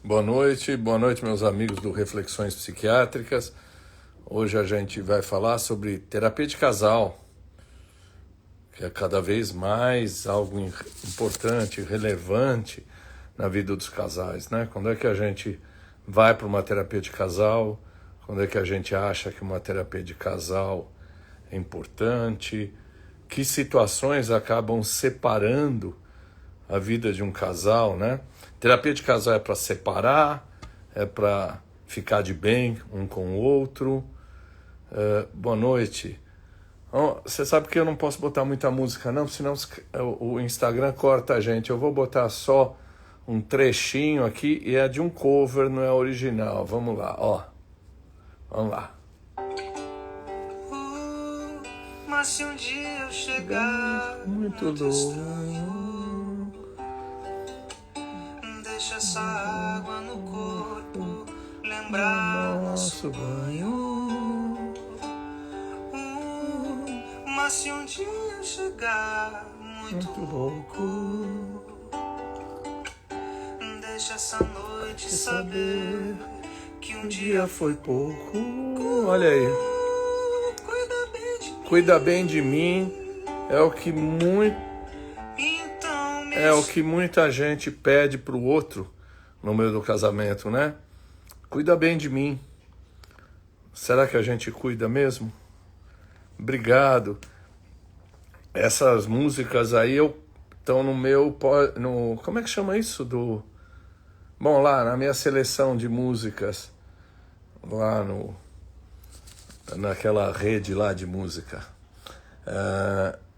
Boa noite, meus amigos do Reflexões Psiquiátricas. Hoje a gente vai falar sobre terapia de casal, que é cada vez mais algo importante, relevante na vida dos casais, né? Quando é que a gente vai para uma terapia de casal? Quando é que a gente acha que uma terapia de casal é importante? Que situações acabam separando a vida de um casal, né? Terapia de casal é para separar, é para ficar de bem um com o outro. Boa noite. Você sabe que eu não posso botar muita música não, senão o Instagram corta a gente. Eu vou botar só um trechinho aqui e é de um cover, não é original. Vamos lá, ó. Vamos lá. Mas se um dia eu chegar muito longe, deixa essa água no corpo lembrar nosso banho. Mas se um dia eu chegar muito louco, deixa essa noite saber que um dia foi pouco. Olha aí. Cuida bem de mim é o que muita gente pede pro outro no meio do casamento, né? Cuida bem de mim. Será que a gente cuida mesmo? Obrigado. Essas músicas aí estão no meu... como é que chama isso? Bom, lá na minha seleção de músicas, lá naquela rede lá de música.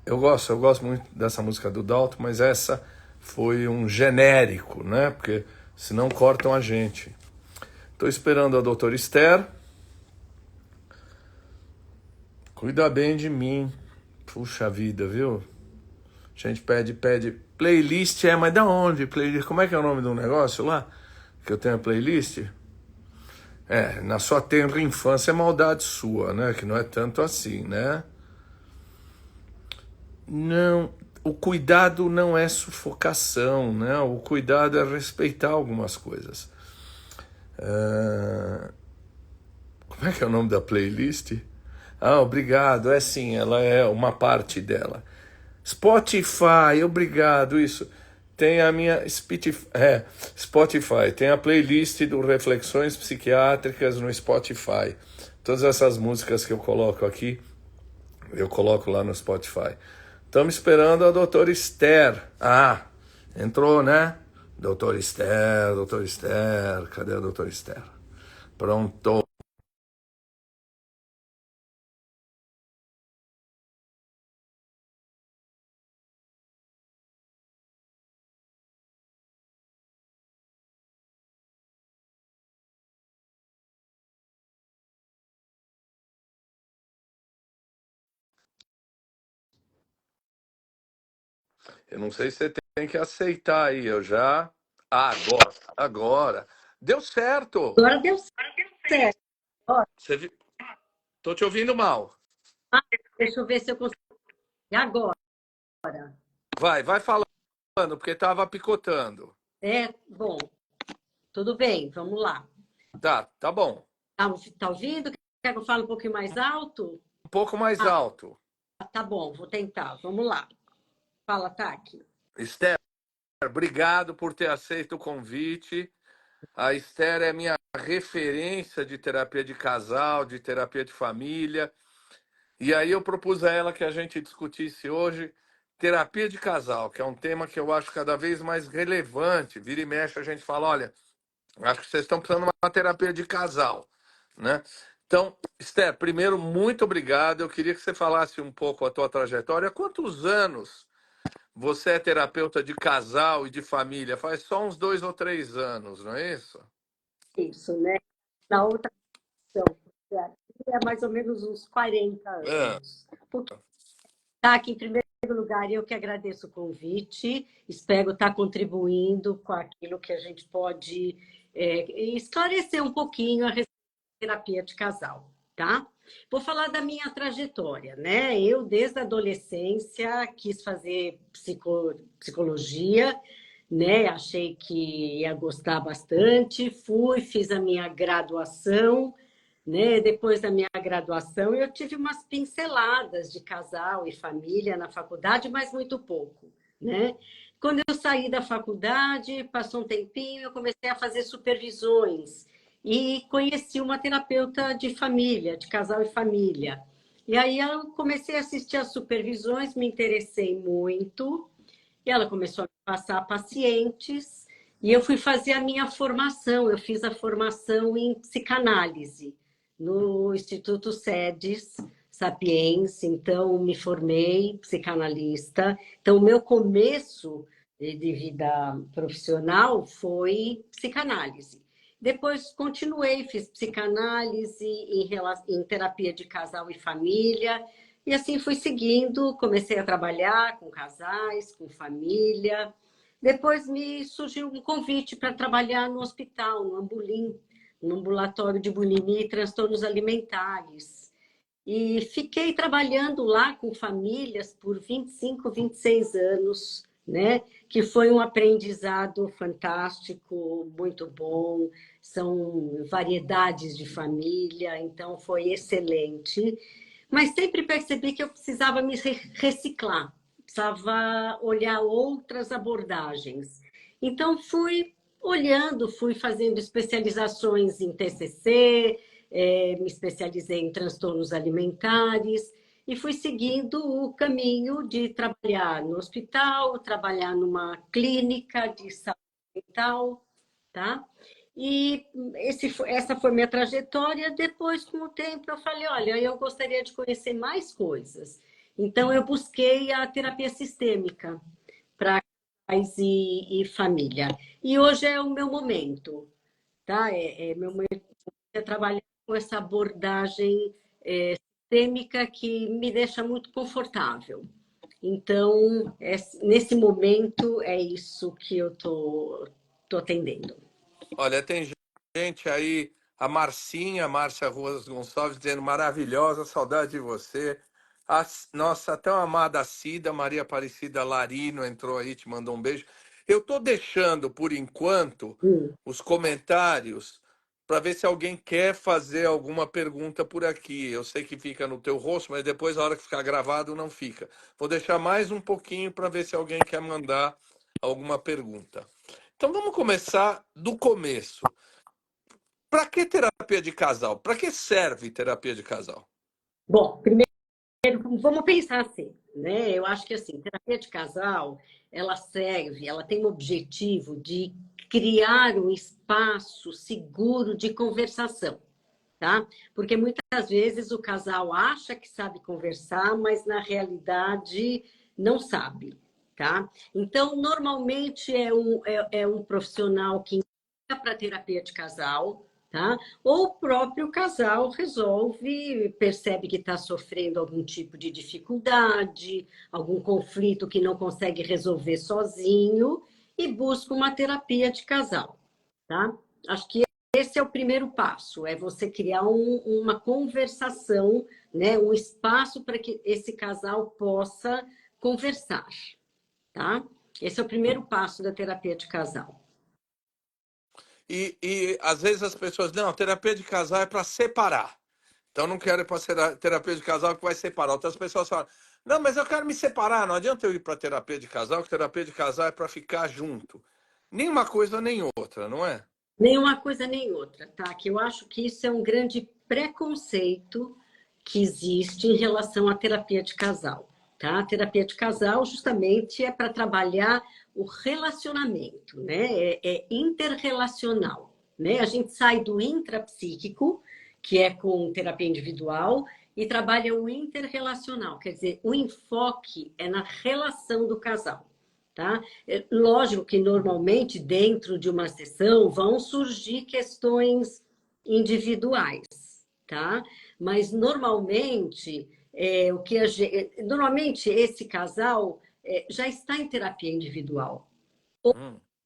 Eu gosto muito dessa música do Dalton, mas essa foi um genérico, né? Porque senão cortam a gente. Estou esperando a doutora Esther. Cuida bem de mim. Puxa vida, viu? A gente pede. Playlist mas da onde? Playlist? Como é que é o nome do negócio lá? Que eu tenho a playlist? Na sua tenra infância é maldade sua, né? Que não é tanto assim, né? Não, o cuidado não é sufocação, né? O cuidado é respeitar algumas coisas. Como é que é o nome da playlist? Obrigado, sim, ela é uma parte dela. Spotify, obrigado, isso. Tem a minha Spotify, tem a playlist do Reflexões Psiquiátricas no Spotify. Todas essas músicas que eu coloco aqui, eu coloco lá no Spotify. Estamos esperando a doutora Esther. Entrou, né? Doutora Esther. Cadê a doutora Esther? Pronto. Eu não sei se você tem que aceitar aí, eu já... agora. Deu certo. Agora deu certo. Você viu? Tô te ouvindo mal. Deixa eu ver se eu consigo. E agora? Vai falando, porque tava picotando. Bom, tudo bem, vamos lá. Tá bom. Tá ouvindo? Quer que eu fale um pouquinho mais alto? Um pouco mais alto. Tá bom, vou tentar. Vamos lá. Fala, Taki. Esther, obrigado por ter aceito o convite. A Esther é minha referência de terapia de casal, de terapia de família. E aí eu propus a ela que a gente discutisse hoje terapia de casal, que é um tema que eu acho cada vez mais relevante. Vira e mexe a gente fala, olha, acho que vocês estão precisando de uma terapia de casal, né? Então, Esther, primeiro, muito obrigado. Eu queria que você falasse um pouco a tua trajetória. Há quantos anos você é terapeuta de casal e de família? Faz só uns 2 ou 3 anos, não é isso? Isso, né? Na outra questão, é mais ou menos uns 40 anos. Tá aqui, em primeiro lugar, eu que agradeço o convite. Espero estar contribuindo com aquilo que a gente pode esclarecer um pouquinho a respeito da terapia de casal, tá? Vou falar da minha trajetória, né? Eu, desde a adolescência, quis fazer psicologia, né? Achei que ia gostar bastante. Fui, fiz a minha graduação, né? Depois da minha graduação, eu tive umas pinceladas de casal e família na faculdade, mas muito pouco, né? Quando eu saí da faculdade, passou um tempinho, eu comecei a fazer supervisões e conheci uma terapeuta de família, de casal e família. E aí eu comecei a assistir às supervisões, me interessei muito, e ela começou a me passar pacientes, e eu fui fazer a minha formação. Eu fiz a formação em psicanálise no Instituto SEDES Sapiens, então me formei psicanalista. Então, o meu começo de vida profissional foi psicanálise. Depois continuei, fiz psicanálise em terapia de casal e família, e assim fui seguindo, comecei a trabalhar com casais, com família. Depois me surgiu um convite para trabalhar no hospital, no Ambulim, no ambulatório de bulimia e transtornos alimentares. E fiquei trabalhando lá com famílias por 25, 26 anos, né? Que foi um aprendizado fantástico, muito bom. São variedades de família, então foi excelente. Mas sempre percebi que eu precisava me reciclar, precisava olhar outras abordagens. Então, fui olhando, fui fazendo especializações em TCC, me especializei em transtornos alimentares e fui seguindo o caminho de trabalhar no hospital, trabalhar numa clínica de saúde mental, tá? E essa foi minha trajetória. Depois, com o tempo, eu falei, olha, eu gostaria de conhecer mais coisas. Então, eu busquei a terapia sistêmica para pais e família. E hoje é o meu momento, tá? Meu momento é trabalhar com essa abordagem sistêmica que me deixa muito confortável. Então, nesse momento, é isso que eu tô atendendo. Olha, tem gente aí, a Marcinha, Márcia Ruas Gonçalves, dizendo maravilhosa, saudade de você. A nossa tão amada Cida, Maria Aparecida Larino entrou aí, te mandou um beijo. Eu tô deixando, por enquanto, os comentários para ver se alguém quer fazer alguma pergunta por aqui. Eu sei que fica no teu rosto, mas depois, a hora que ficar gravado, não fica. Vou deixar mais um pouquinho para ver se alguém quer mandar alguma pergunta. Então vamos começar do começo. Para que terapia de casal? Para que serve terapia de casal? Bom, primeiro, vamos pensar assim, né? Eu acho que assim, terapia de casal, ela serve, ela tem o objetivo de criar um espaço seguro de conversação, tá? Porque muitas vezes o casal acha que sabe conversar, mas na realidade não sabe, tá? Então, normalmente é um profissional que indica para terapia de casal, tá? Ou o próprio casal resolve, percebe que está sofrendo algum tipo de dificuldade, algum conflito que não consegue resolver sozinho e busca uma terapia de casal, tá? Acho que esse é o primeiro passo, é você criar uma conversação, né? Um espaço para que esse casal possa conversar, tá? Esse é o primeiro passo da terapia de casal. E às vezes as pessoas, não, terapia de casal é para separar. Então não quero ir para terapia de casal que vai separar. Outras pessoas falam, não, mas eu quero me separar. Não adianta eu ir para terapia de casal, que terapia de casal é para ficar junto. Nem uma coisa nem outra, não é? Nem uma coisa nem outra, tá? Que eu acho que isso é um grande preconceito que existe em relação à terapia de casal, tá? A terapia de casal justamente é para trabalhar o relacionamento, né? É interrelacional, né? A gente sai do intrapsíquico, que é com terapia individual, e trabalha o interrelacional, quer dizer, o enfoque é na relação do casal. Tá? Lógico que normalmente dentro de uma sessão vão surgir questões individuais, tá? Mas normalmente normalmente esse casal já está em terapia individual. Ou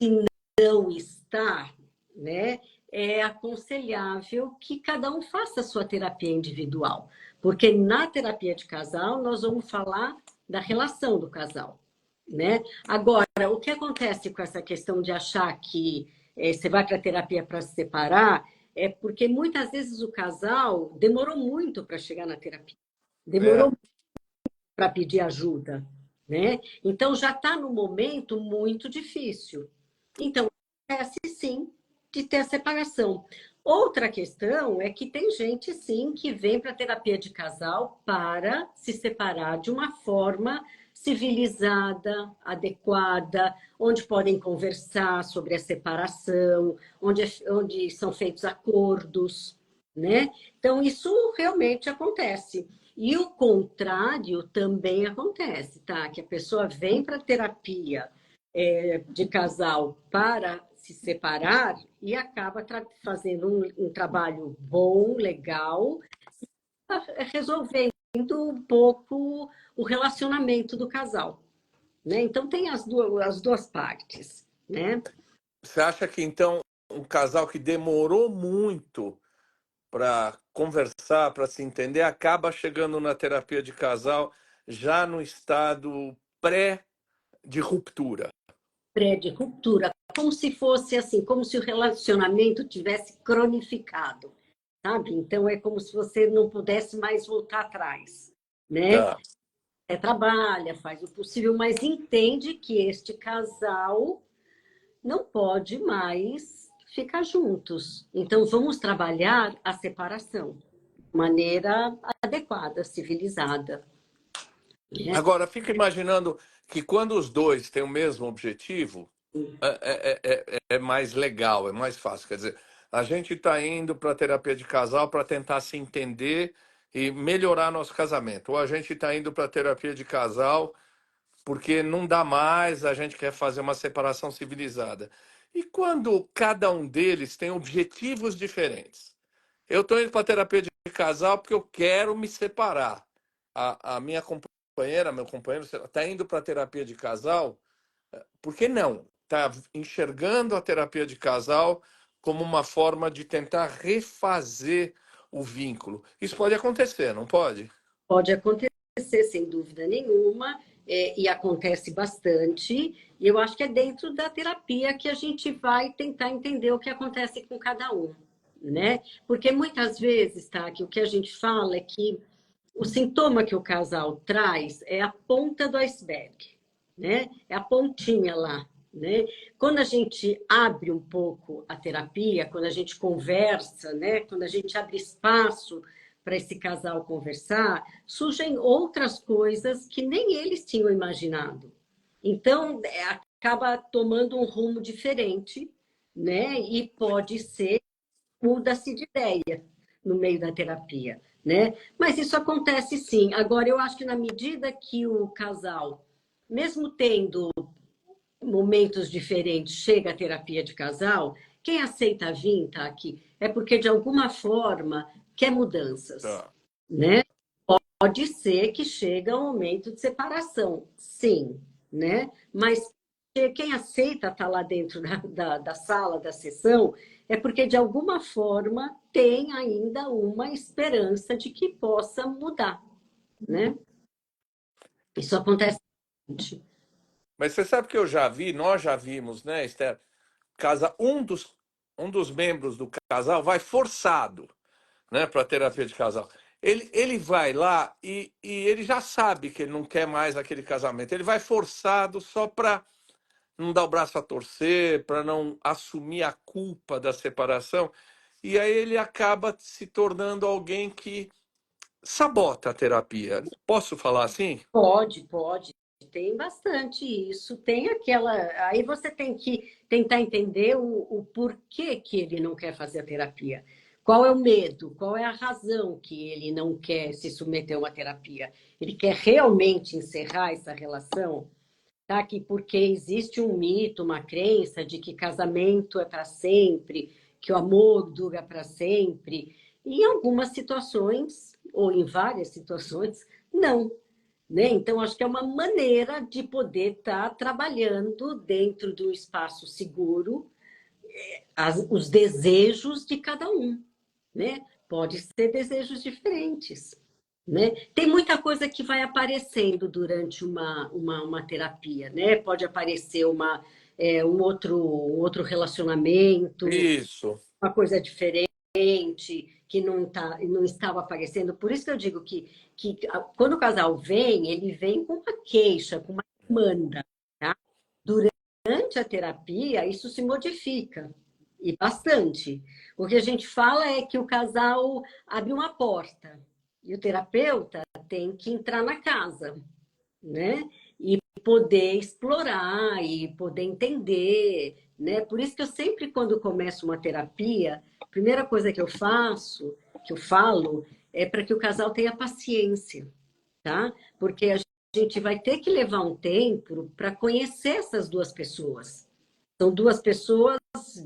se não está, né? É aconselhável que cada um faça a sua terapia individual, porque na terapia de casal nós vamos falar da relação do casal. né? Agora, o que acontece com essa questão de achar que você vai para a terapia para se separar é porque muitas vezes o casal demorou muito para chegar na terapia, demorou É. para pedir ajuda, né? Então já está no momento muito difícil. Então, acontece sim de ter a separação. Outra questão é que tem gente sim que vem para terapia de casal para se separar de uma forma civilizada, adequada, onde podem conversar sobre a separação, onde são feitos acordos, né? Então, isso realmente acontece. E o contrário também acontece, tá? Que a pessoa vem para terapia de casal para se separar e acaba fazendo um trabalho bom, legal, resolvendo um pouco o relacionamento do casal, né? Então tem as duas partes, né? Você acha que então um casal que demorou muito para conversar, para se entender, acaba chegando na terapia de casal já no estado pré de ruptura? Pré de ruptura, como se fosse assim, como se o relacionamento tivesse cronificado, sabe? Então é como se você não pudesse mais voltar atrás, né? Tá. Trabalha, faz o possível, mas entende que este casal não pode mais ficar juntos. Então vamos trabalhar a separação de maneira adequada, civilizada, né? Agora, fica imaginando que quando os dois têm o mesmo objetivo, é mais legal, é mais fácil. Quer dizer, a gente está indo para a terapia de casal para tentar se entender e melhorar nosso casamento. Ou a gente está indo para a terapia de casal porque não dá mais, a gente quer fazer uma separação civilizada. E quando cada um deles tem objetivos diferentes? Eu estou indo para terapia de casal porque eu quero me separar. A minha companheira, meu companheiro, está indo para terapia de casal, por que não? Está enxergando a terapia de casal como uma forma de tentar refazer o vínculo. Isso pode acontecer, não pode? Pode acontecer, sem dúvida nenhuma, e acontece bastante. E eu acho que é dentro da terapia que a gente vai tentar entender o que acontece com cada um, né? Porque muitas vezes, tá, que o que a gente fala é que o sintoma que o casal traz é a ponta do iceberg, né? É a pontinha lá, né? Quando a gente abre um pouco a terapia, quando a gente conversa, né? Quando a gente abre espaço para esse casal conversar, surgem outras coisas que nem eles tinham imaginado. Então, acaba tomando um rumo diferente, né? E pode ser muda-se de ideia no meio da terapia, né? Mas isso acontece sim. Agora, eu acho que na medida que o casal, mesmo tendo momentos diferentes, chega à terapia de casal, quem aceita vir tá aqui é porque de alguma forma quer mudanças, Tá. né? Pode ser que chegue um momento de separação, sim, né? Mas quem aceita estar lá dentro da sala, da sessão, é porque de alguma forma tem ainda uma esperança de que possa mudar, né? Isso acontece. Mas você sabe que eu já vi, nós já vimos, né, Esther? Um dos membros do casal vai forçado, né, para terapia de casal. Ele vai lá e ele já sabe que ele não quer mais aquele casamento. Ele vai forçado só para não dar o braço a torcer, para não assumir a culpa da separação. E aí ele acaba se tornando alguém que sabota a terapia. Posso falar assim? Pode, pode. Tem bastante isso. Tem aquela. Aí você tem que tentar entender o porquê que ele não quer fazer a terapia. Qual é o medo? Qual é a razão que ele não quer se submeter a uma terapia? Ele quer realmente encerrar essa relação? Tá? Que porque existe um mito, uma crença de que casamento é para sempre, que o amor dura para sempre. E em algumas situações, ou em várias situações, não, né? Então, acho que é uma maneira de poder estar trabalhando dentro do espaço seguro os desejos de cada um, né? Pode ser desejos diferentes. né? Tem muita coisa que vai aparecendo durante uma terapia, né? Pode aparecer um outro relacionamento, Isso. uma coisa diferente que não estava aparecendo. Por isso que eu digo que quando o casal vem, ele vem com uma queixa, com uma demanda, tá? Durante a terapia, isso se modifica, e bastante. O que a gente fala é que o casal abre uma porta, e o terapeuta tem que entrar na casa, né? E poder explorar e poder entender, né? Por isso que eu sempre, quando começo uma terapia, a primeira coisa que eu faço, que eu falo, é para que o casal tenha paciência, tá? Porque a gente vai ter que levar um tempo para conhecer essas duas pessoas. São duas pessoas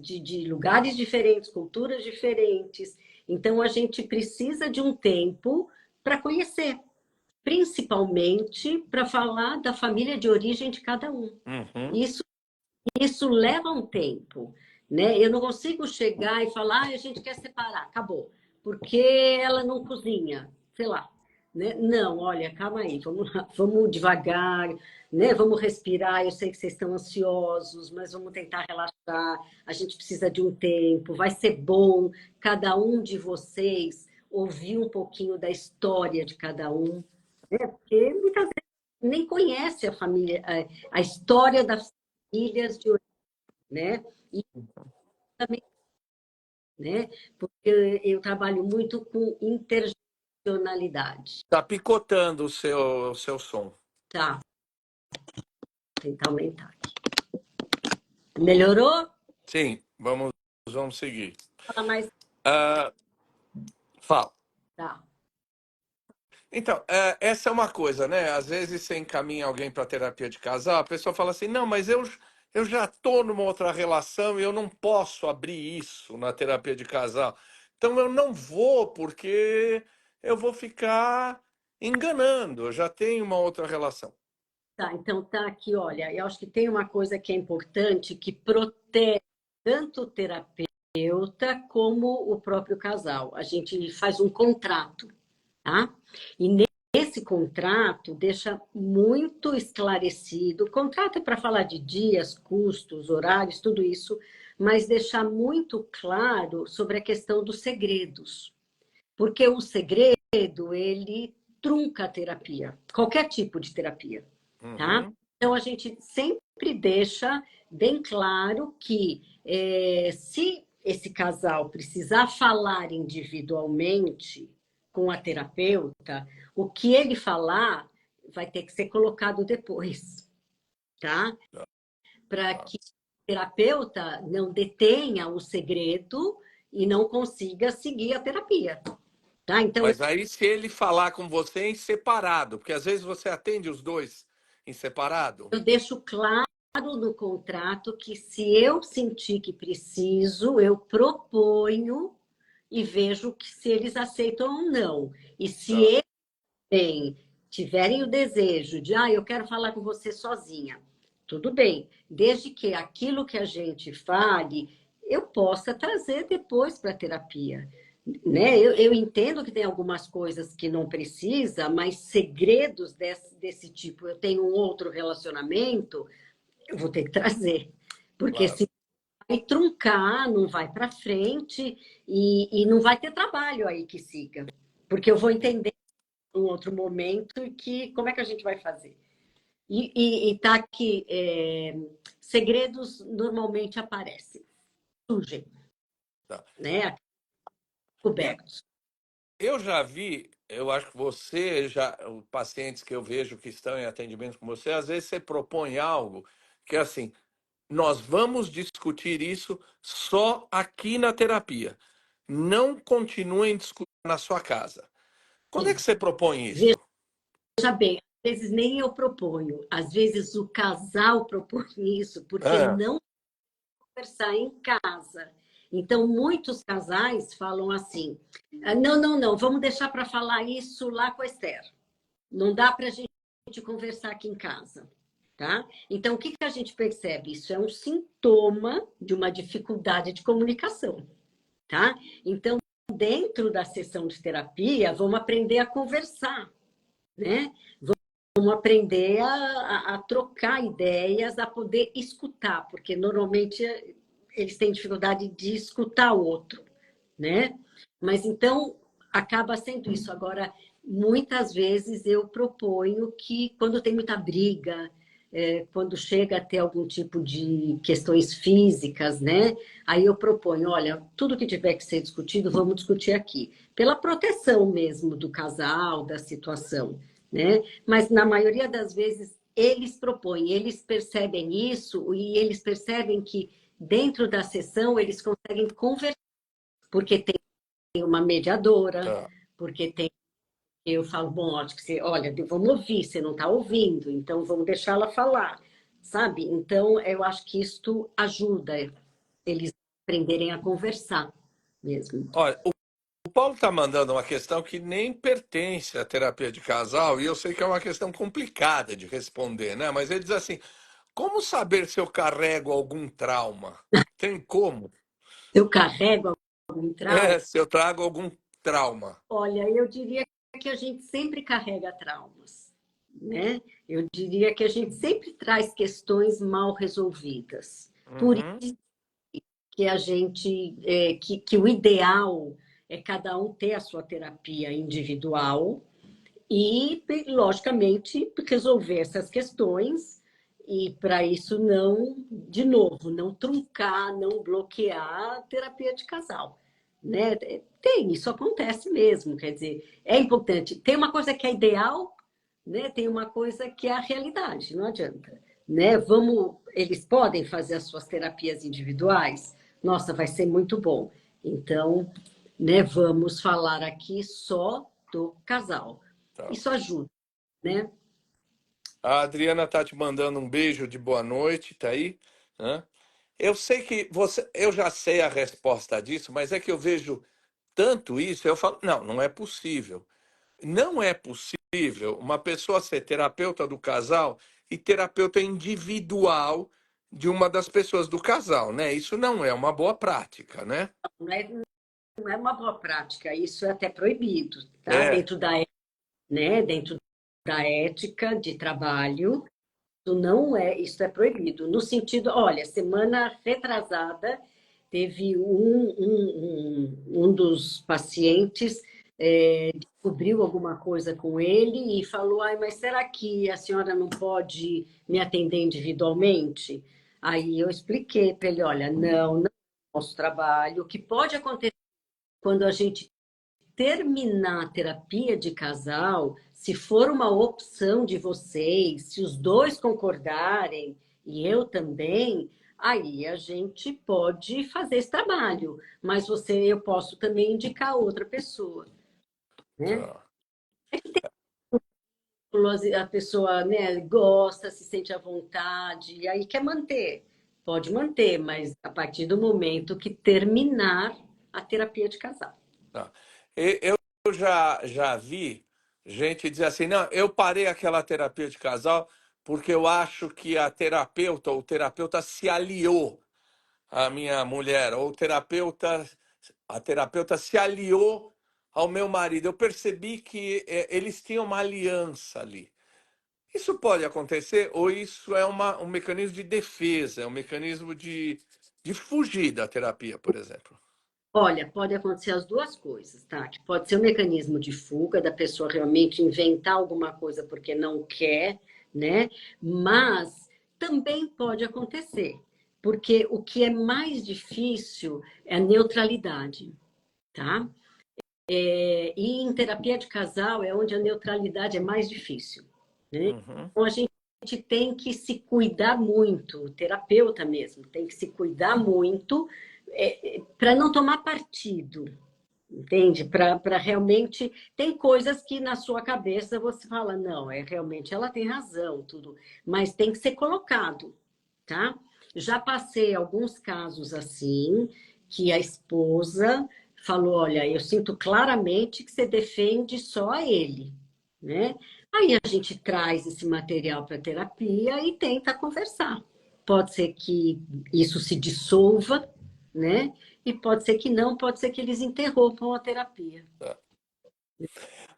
de lugares diferentes, culturas diferentes. Então, a gente precisa de um tempo para conhecer, principalmente para falar da família de origem de cada um. Uhum. Isso leva um tempo, né? Eu não consigo chegar e falar, a gente quer separar, acabou, porque ela não cozinha, sei lá. Né? Não, olha, calma aí, vamos lá, vamos devagar, né? Vamos respirar. Eu sei que vocês estão ansiosos, mas vamos tentar relaxar. A gente precisa de um tempo, vai ser bom cada um de vocês ouvir um pouquinho da história de cada um, né? Porque muitas vezes nem conhece a família, a história das famílias de origem, né? E também, né? Porque eu trabalho muito com intergeneracionalidade, Tá picotando o seu som. tá? Vou tentar aumentar aqui. Melhorou? Sim, vamos seguir. Fala mais, Ah, fala. tá? Então, essa é uma coisa, né? Às vezes você encaminha alguém para terapia de casal, a pessoa fala assim, não, mas eu já estou numa outra relação e eu não posso abrir isso na terapia de casal. Então eu não vou porque eu vou ficar enganando, eu já tenho uma outra relação. Tá, então tá aqui, olha, eu acho que tem uma coisa que é importante que protege tanto o terapeuta como o próprio casal. A gente faz um contrato, tá? E nesse contrato deixa muito esclarecido. O contrato é para falar de dias, custos, horários, tudo isso, mas deixar muito claro sobre a questão dos segredos. Porque o segredo, ele trunca a terapia, qualquer tipo de terapia, tá? Uhum. Então, a gente sempre deixa bem claro que se esse casal precisar falar individualmente com a terapeuta, o que ele falar vai ter que ser colocado depois, tá? Para Tá. que o terapeuta não detenha o segredo e não consiga seguir a terapia, tá? Então, Mas aí se ele falar com você em separado, porque às vezes você atende os dois em separado. eu deixo claro no contrato que se eu sentir que preciso, eu proponho e vejo que se eles aceitam ou não. E se Tá. eles tiverem o desejo de, eu quero falar com você sozinha, tudo bem, desde que aquilo que a gente fale, eu possa trazer depois para a terapia. Né? Eu entendo que tem algumas coisas que não precisa, mas segredos desse tipo, eu tenho um outro relacionamento, eu vou ter que trazer. Porque Claro. se vai truncar, não vai para frente e não vai ter trabalho aí que siga. Porque eu vou entender em um outro momento que como é que a gente vai fazer. E tá aqui, segredos normalmente aparecem, surgem, Tá. né? Eu, Cobertos. eu já vi, eu acho que você, já, os pacientes que eu vejo que estão em atendimento com você, às vezes você propõe algo que é assim, nós vamos discutir isso só aqui na terapia. Não continuem discutindo na sua casa. Quando é que Sim. você propõe isso? Veja bem, às vezes nem eu proponho, às vezes o casal propõe isso, porque Ah, não conversar em casa. Então, muitos casais falam assim: não, não, não, vamos deixar para falar isso lá com a Esther. Não dá para a gente conversar aqui em casa. Tá? Então, o que a gente percebe? Isso é um sintoma de uma dificuldade de comunicação. Tá? Então, dentro da sessão de terapia, vamos aprender a conversar, né? Vamos aprender a trocar ideias, a poder escutar, porque normalmente eles têm dificuldade de escutar o outro, né? Mas então acaba sendo isso. Agora, muitas vezes eu proponho que quando tem muita briga, quando chega a ter algum tipo de questões físicas, né? Aí eu proponho, olha, tudo que tiver que ser discutido, vamos discutir aqui. Pela proteção mesmo do casal, da situação, né? Mas na maioria das vezes eles propõem, eles percebem isso e eles percebem que dentro da sessão eles conseguem conversar, porque tem uma mediadora, Tá. porque tem. Eu falo, bom, acho que você, olha, vamos ouvir, você não está ouvindo, então vamos deixá-la falar, sabe? Então, eu acho que isto ajuda eles aprenderem a conversar mesmo. Olha, o Paulo está mandando uma questão que nem pertence à terapia de casal, e eu sei que é uma questão complicada de responder, né? Mas ele diz assim: como saber se eu carrego algum trauma? Tem como? Eu carrego algum trauma? Se eu trago algum trauma. Olha, eu diria que a gente sempre carrega traumas, né? Eu diria que a gente sempre traz questões mal resolvidas. Por Uhum, que a gente que o ideal é cada um ter a sua terapia individual e, logicamente, resolver essas questões e para isso não, de novo, não truncar, não bloquear a terapia de casal, né? Tem, isso acontece mesmo, quer dizer, é importante. Tem uma coisa que é ideal, né? Tem uma coisa que é a realidade, não adianta, né? Eles podem fazer as suas terapias individuais? Nossa, vai ser muito bom. Então, né, vamos falar aqui só do casal. tá. Isso ajuda, né? A Adriana tá te mandando um beijo de boa noite, tá aí, né? Eu sei que você, eu já sei a resposta disso, mas é que eu vejo tanto isso, eu falo, não, não é possível. Não é possível uma pessoa ser terapeuta do casal e terapeuta individual de uma das pessoas do casal, né? Isso não é uma boa prática, né? Não é uma boa prática, isso é até proibido, tá? É, Dentro da ética de trabalho, isso é proibido. No sentido, olha, semana retrasada, teve um dos pacientes descobriu alguma coisa com ele e falou, ai, mas será que a senhora não pode me atender individualmente? Aí eu expliquei para ele, olha, não é nosso trabalho. O que pode acontecer quando a gente terminar a terapia de casal, se for uma opção de vocês, se os dois concordarem, e eu também, aí a gente pode fazer esse trabalho. Mas eu posso também indicar outra pessoa, né? tá. A pessoa, né, gosta, se sente à vontade, e aí quer manter. Pode manter, mas a partir do momento que terminar a terapia de casal. Tá. Eu já vi gente dizer assim, não, eu parei aquela terapia de casal porque eu acho que a terapeuta ou o terapeuta se aliou à minha mulher, ou a terapeuta se aliou ao meu marido. Eu percebi que eles tinham uma aliança ali. Isso pode acontecer, ou isso é um mecanismo de defesa, é um mecanismo de fugir da terapia, por exemplo. Olha, pode acontecer as duas coisas, tá? Que pode ser um mecanismo de fuga da pessoa realmente inventar alguma coisa porque não quer, né? Mas também pode acontecer, porque o que é mais difícil é a neutralidade, tá? E em terapia de casal é onde a neutralidade é mais difícil, né? Uhum. Então a gente tem que se cuidar muito, o terapeuta mesmo tem que se cuidar muito para não tomar partido, entende? Para realmente. Tem coisas que na sua cabeça você fala, não, realmente ela tem razão, tudo, mas tem que ser colocado, tá? Já passei alguns casos assim, que a esposa falou, olha, eu sinto claramente que você defende só a ele, né? Aí a gente traz esse material para terapia e tenta conversar. Pode ser que isso se dissolva, né? e pode ser que não, pode ser que eles interrompam a terapia.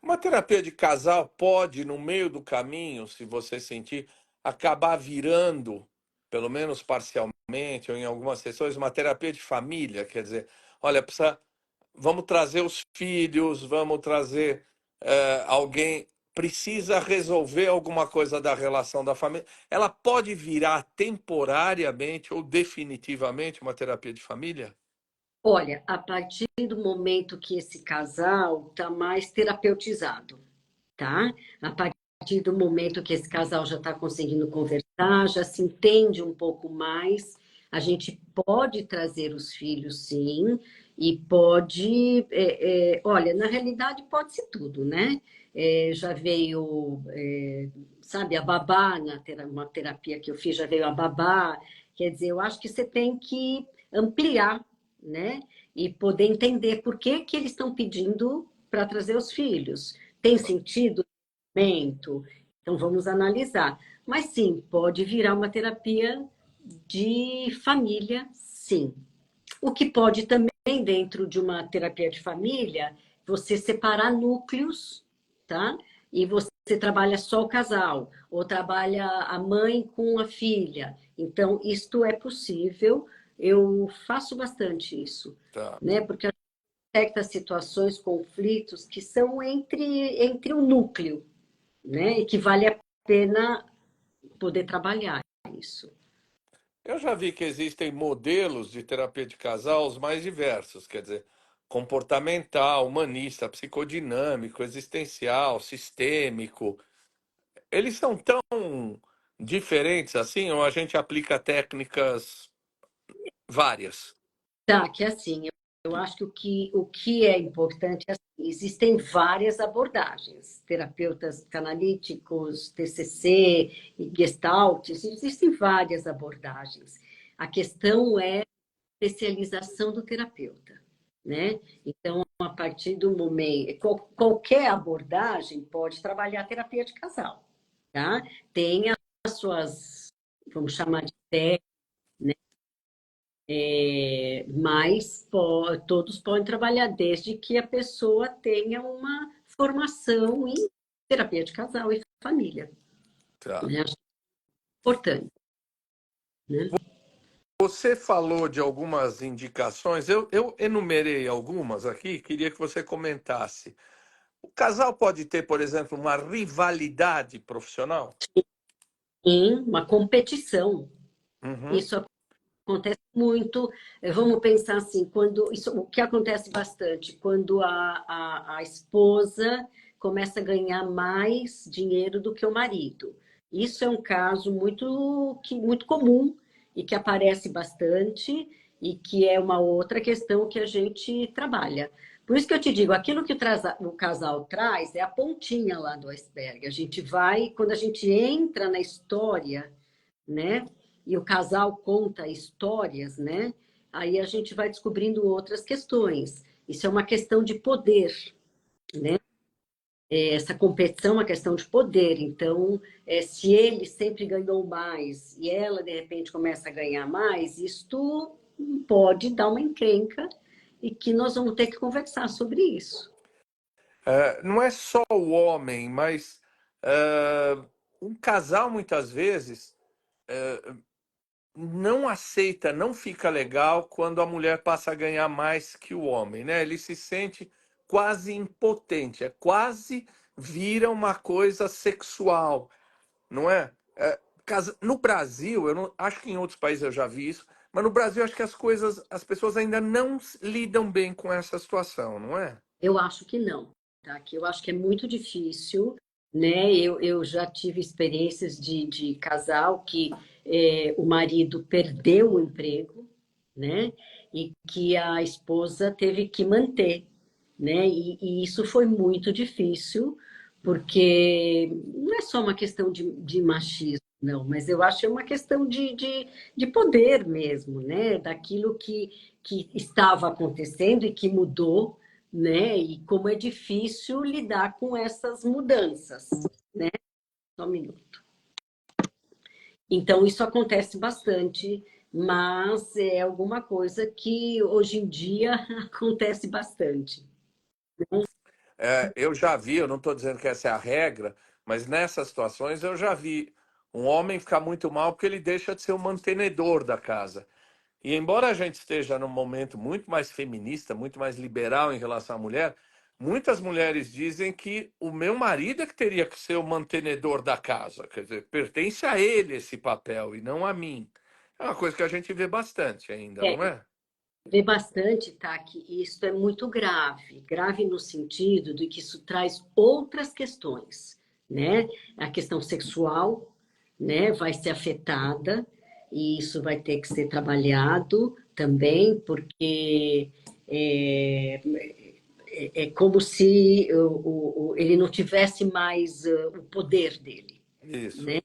Uma terapia de casal pode, no meio do caminho, se você sentir, acabar virando, pelo menos parcialmente, ou em algumas sessões, uma terapia de família. Quer dizer, olha, vamos trazer os filhos, vamos trazer alguém, precisa resolver alguma coisa da relação da família. Ela pode virar temporariamente ou definitivamente uma terapia de família? Olha, a partir do momento que esse casal está mais terapeutizado, tá? A partir do momento que esse casal já está conseguindo conversar, já se entende um pouco mais, a gente pode trazer os filhos, sim, e pode, olha, na realidade pode ser tudo, né? Já veio, sabe, a babá, uma terapia que eu fiz, já veio a babá, quer dizer, eu acho que você tem que ampliar, né? E poder entender por que que eles estão pedindo para trazer os filhos. Tem sentido no momento? Então vamos analisar. Mas sim, pode virar uma terapia de família, sim. O que pode também, dentro de uma terapia de família, você separar núcleos, tá? E você trabalha só o casal, ou trabalha a mãe com a filha. Então, isto é possível. Eu faço bastante isso, Tá. né? Porque a gente detecta situações, conflitos que são entre o núcleo, né? E que vale a pena poder trabalhar isso. Eu já vi que existem modelos de terapia de casal os mais diversos, quer dizer, comportamental, humanista, psicodinâmico, existencial, sistêmico. Eles são tão diferentes assim, ou a gente aplica técnicas várias? Tá, que assim, eu acho que o que é importante é assim, existem várias abordagens, terapeutas analíticos, TCC, e Gestalt, existem várias abordagens. A questão é a especialização do terapeuta, né? Então, a partir do momento, qualquer abordagem pode trabalhar a terapia de casal, tá? Tem as suas, vamos chamar de técnicas, mas todos podem trabalhar desde que a pessoa tenha uma formação em terapia de casal e família, Tá. né? Acho que é importante, né? Você falou de algumas indicações, eu enumerei algumas aqui, queria que você comentasse. O casal pode ter, por exemplo, uma rivalidade profissional? Em uma competição. Uhum. Isso acontece muito. Vamos pensar assim, quando isso, o que acontece bastante, quando a esposa começa a ganhar mais dinheiro do que o marido. Isso é um caso muito comum e que aparece bastante e que é uma outra questão que a gente trabalha. Por isso que eu te digo, aquilo que o casal traz é a pontinha lá do iceberg. A gente vai, quando a gente entra na história, né? E o casal conta histórias, né? Aí a gente vai descobrindo outras questões. Isso é uma questão de poder, né? Essa competição é uma questão de poder. Então, se ele sempre ganhou mais e ela, de repente, começa a ganhar mais, isto pode dar uma encrenca e que nós vamos ter que conversar sobre isso. Não é só o homem, mas um casal muitas vezes não aceita, não fica legal quando a mulher passa a ganhar mais que o homem, né? Ele se sente quase impotente, é quase vira uma coisa sexual, não é? No Brasil, eu não, acho que em outros países eu já vi isso, mas no Brasil acho que as pessoas ainda não lidam bem com essa situação, não é? Eu acho que não, tá? Que eu acho que é muito difícil, né? Eu já tive experiências de casal que o marido perdeu o emprego, né? E que a esposa teve que manter, né? E isso foi muito difícil, porque não é só uma questão de machismo, não, mas eu acho que é uma questão de poder mesmo, né? Daquilo que estava acontecendo e que mudou, né? E como é difícil lidar com essas mudanças, né? Só um minuto. Então, isso acontece bastante mas é alguma coisa que hoje em dia acontece bastante. Eu já vi, eu não estou dizendo que essa é a regra, mas nessas situações eu já vi um homem ficar muito mal porque ele deixa de ser o mantenedor da casa. E embora a gente esteja num momento muito mais feminista, muito mais liberal em relação à mulher, muitas mulheres dizem que o meu marido é que teria que ser o mantenedor da casa. Quer dizer, pertence a ele esse papel e não a mim. É uma coisa que a gente vê bastante ainda, É, não é? vê bastante, tá, que isso é muito grave, grave no sentido de que isso traz outras questões, né? A questão sexual, né, vai ser afetada e isso vai ter que ser trabalhado também, porque é como se ele não tivesse mais o poder dele, Isso. né?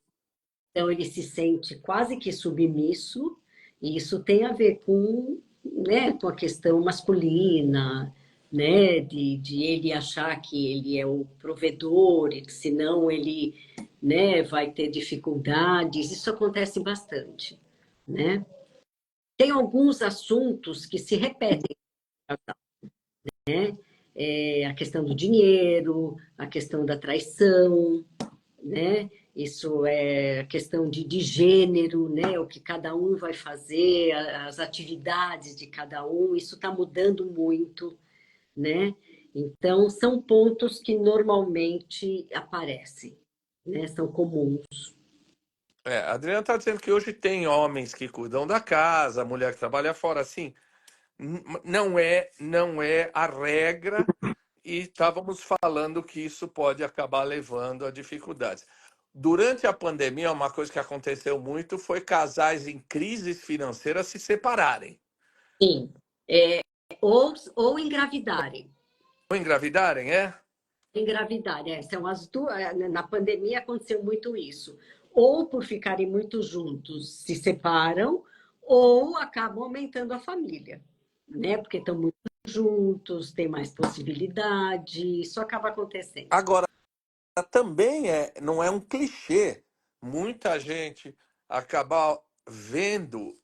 Então, ele se sente quase que submisso, e isso tem a ver com, né, com a questão masculina, né, de ele achar que ele é o provedor, e que senão ele, né, vai ter dificuldades. Isso acontece bastante, né? Tem alguns assuntos que se repetem, né? A questão do dinheiro, a questão da traição, né? Isso é questão de gênero, né? O que cada um vai fazer, as atividades de cada um, isso está mudando muito, né? Então, são pontos que normalmente aparecem, né? São comuns. A Adriana está dizendo que hoje tem homens que cuidam da casa, a mulher que trabalha fora, assim. Não é a regra e estávamos falando que isso pode acabar levando a dificuldades. Durante a pandemia, uma coisa que aconteceu muito foi casais em crises financeiras se separarem. Sim. Ou engravidarem. Ou engravidarem, é? Engravidar, são as duas. Na pandemia aconteceu muito isso. Ou por ficarem muito juntos, se separam, ou acabam aumentando a família, né? Porque estão muito juntos, tem mais possibilidade, isso acaba acontecendo. Agora, também não é um clichê. Muita gente acaba vendo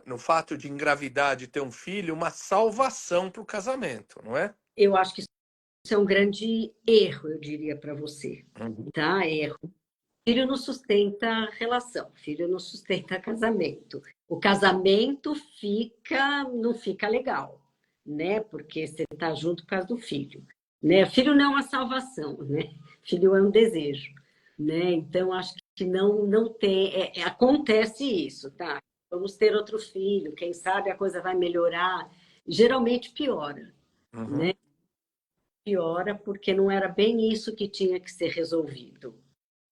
no fato de engravidar, de ter um filho, uma salvação para o casamento, não é? Eu acho que isso é um grande erro, eu diria para você, Uhum. tá? Erro. Filho não sustenta relação, filho não sustenta casamento. O casamento não fica legal, né? Porque você está junto por causa do filho, né? Filho não é uma salvação, né? Filho é um desejo, né? Então acho que não tem, acontece isso, tá? Vamos ter outro filho, quem sabe a coisa vai melhorar. Geralmente piora, Uhum. né? Piora porque não era bem isso que tinha que ser resolvido,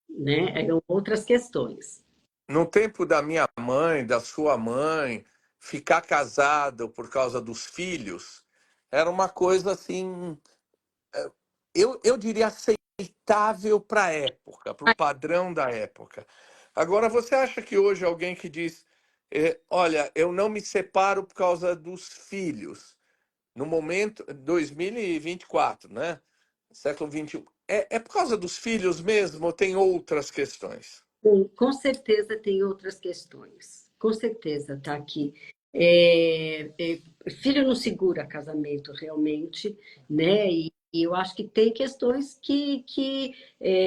né? Eram outras questões. No tempo da minha mãe, da sua mãe, ficar casado por causa dos filhos era uma coisa assim, eu diria aceitável para a época, para o padrão da época. Agora, você acha que hoje alguém que diz, olha, eu não me separo por causa dos filhos, no momento 2024, né? Século XXI, é por causa dos filhos mesmo ou tem outras questões? Com certeza tem outras questões. Com certeza está aqui. Filho não segura casamento realmente, né? E eu acho que tem questões que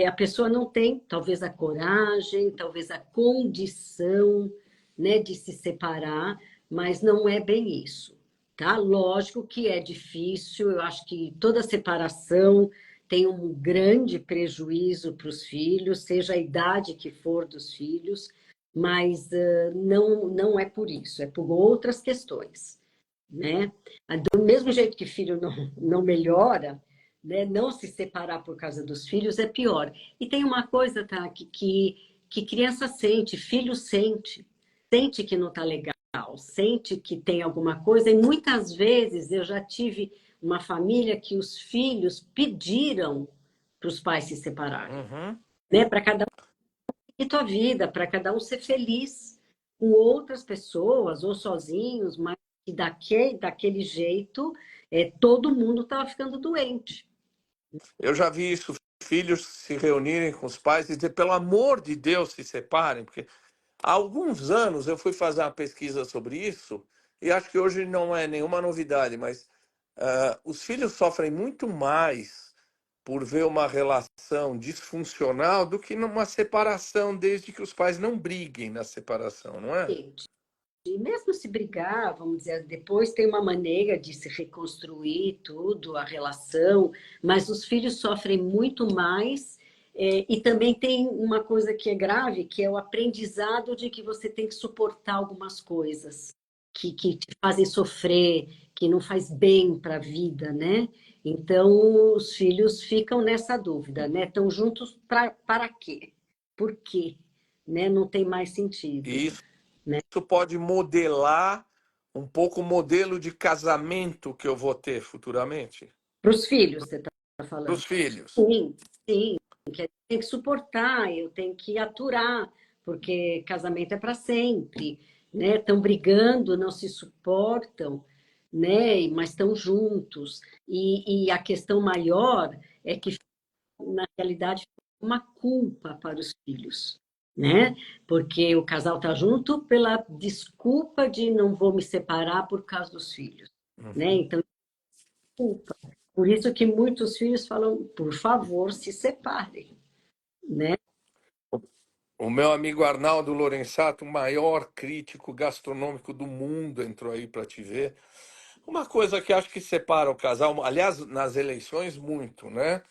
a pessoa não tem, talvez a coragem, talvez a condição, né, de se separar, mas não é bem isso, tá? Lógico que é difícil, eu acho que toda separação tem um grande prejuízo para os filhos, seja a idade que for dos filhos, mas não é por isso, é por outras questões, né? Do mesmo jeito que filho não melhora, né? Não se separar por causa dos filhos é pior. E tem uma coisa, tá, que criança sente, filho sente que não está legal, sente que tem alguma coisa, e muitas vezes eu já tive uma família que os filhos pediram para os pais se separarem, Uhum. né? Para cada um ter tua vida, para cada um ser feliz com outras pessoas ou sozinhos, mas que daquele jeito todo mundo estava ficando doente. Eu já vi isso, filhos se reunirem com os pais e dizer, pelo amor de Deus, se separem, porque Há alguns anos eu fui fazer uma pesquisa sobre isso e acho que hoje não é nenhuma novidade, mas os filhos sofrem muito mais por ver uma relação disfuncional do que numa separação, desde que os pais não briguem na separação, não é? Gente, e mesmo se brigar, vamos dizer, depois tem uma maneira de se reconstruir tudo, a relação, mas os filhos sofrem muito mais. E também tem uma coisa que é grave, que é o aprendizado de que você tem que suportar algumas coisas que te fazem sofrer, que não faz bem para a vida, né? Então, os filhos ficam nessa dúvida, né? Estão juntos para quê? Por quê? Né? Não tem mais sentido. E isso pode modelar um pouco o modelo de casamento que eu vou ter futuramente Para os filhos, você está para falando? os filhos. Sim, sim. Que tem que suportar, eu tenho que aturar, porque casamento é para sempre, né? Estão brigando, não se suportam, né? Mas estão juntos. E a questão maior é que, na realidade, é uma culpa para os filhos, né? Porque o casal está junto pela desculpa de não vou me separar por causa dos filhos, né? Uhum. Então, culpa. Por isso que muitos filhos falam, por favor, se separem, né? O meu amigo Arnaldo Lorenzato, o maior crítico gastronômico do mundo, entrou aí para te ver. Uma coisa que acho que separa o casal, aliás, nas eleições, muito, né?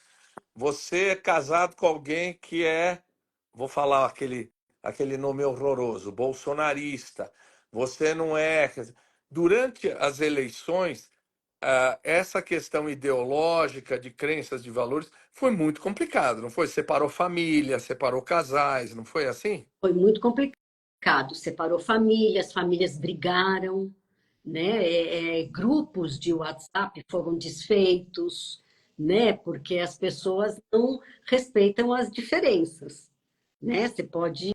Você é casado com alguém que é, vou falar aquele nome horroroso, bolsonarista. Você não é. Durante as eleições, essa questão ideológica de crenças, de valores, foi muito complicado, não foi? Separou família, separou casais, não foi assim? Foi muito complicado. Separou famílias, famílias brigaram, né? Grupos de WhatsApp foram desfeitos, né? Porque as pessoas não respeitam as diferenças, né? Você pode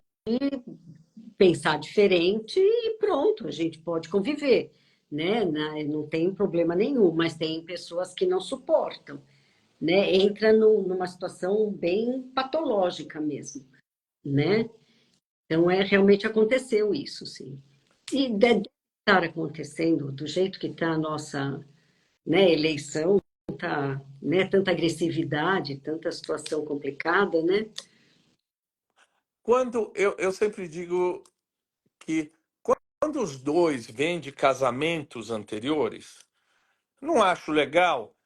pensar diferente e pronto, a gente pode conviver, né? Não tem problema nenhum, mas tem pessoas que não suportam, né? Entra numa situação bem patológica mesmo, né? Então, realmente aconteceu isso, sim. E deve estar acontecendo do jeito que está a nossa, né, eleição, tá, né, tanta agressividade, tanta situação complicada, né? Quando eu sempre digo que quando os dois vêm de casamentos anteriores, não acho legal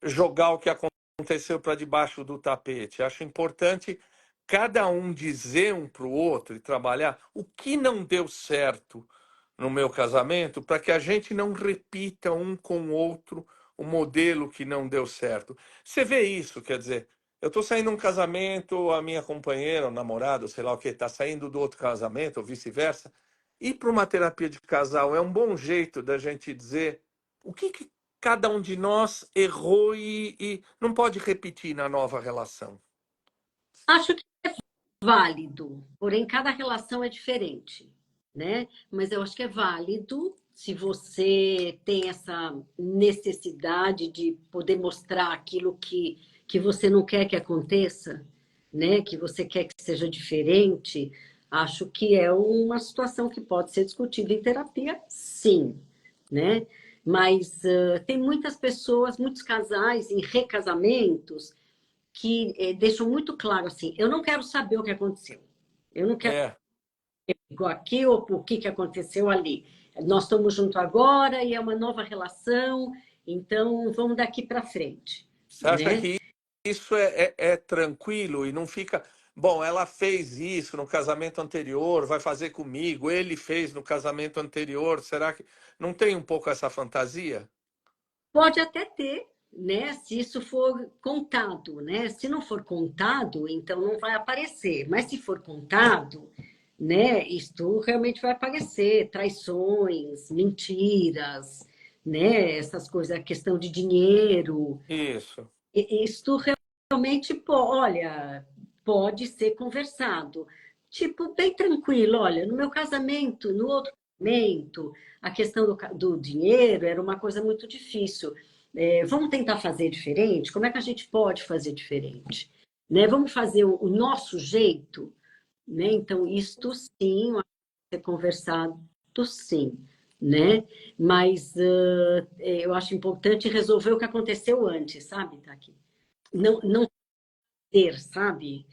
jogar o que aconteceu para debaixo do tapete. Acho importante cada um dizer um para o outro e trabalhar o que não deu certo no meu casamento para que a gente não repita um com o outro o modelo que não deu certo. Você vê isso, quer dizer, eu estou saindo de um casamento, a minha companheira, o namorado, sei lá o que, está saindo do outro casamento, ou vice-versa. Ir para uma terapia de casal é um bom jeito da gente dizer o que cada um de nós errou e não pode repetir na nova relação. Acho que é válido, porém cada relação é diferente, né? Mas eu acho que é válido se você tem essa necessidade de poder mostrar aquilo que você não quer que aconteça, né? Que você quer que seja diferente. Acho que é uma situação que pode ser discutida em terapia, sim, né? Mas tem muitas pessoas, muitos casais em recasamentos que deixam muito claro assim, eu não quero saber o que aconteceu. Eu não quero É. igual aqui ou o que aconteceu ali. Nós estamos juntos agora e é uma nova relação, então vamos daqui para frente, Você acha né? que isso é tranquilo e não fica. Bom, ela fez isso no casamento anterior, vai fazer comigo, ele fez no casamento anterior, será que não tem um pouco essa fantasia? Pode até ter, né? Se isso for contado, né? Se não for contado, então não vai aparecer. Mas se for contado, né? Isto realmente vai aparecer. Traições, mentiras, né? Essas coisas, a questão de dinheiro. Isso. Isto realmente, olha, pode ser conversado. Tipo, bem tranquilo, olha, no meu casamento, no outro casamento, a questão do dinheiro era uma coisa muito difícil. Vamos tentar fazer diferente? Como é que a gente pode fazer diferente? Né? Vamos fazer o nosso jeito? Né? Então, isto sim, ser conversado, sim, né? Mas eu acho importante resolver o que aconteceu antes, sabe, Taki? Não ter, sabe?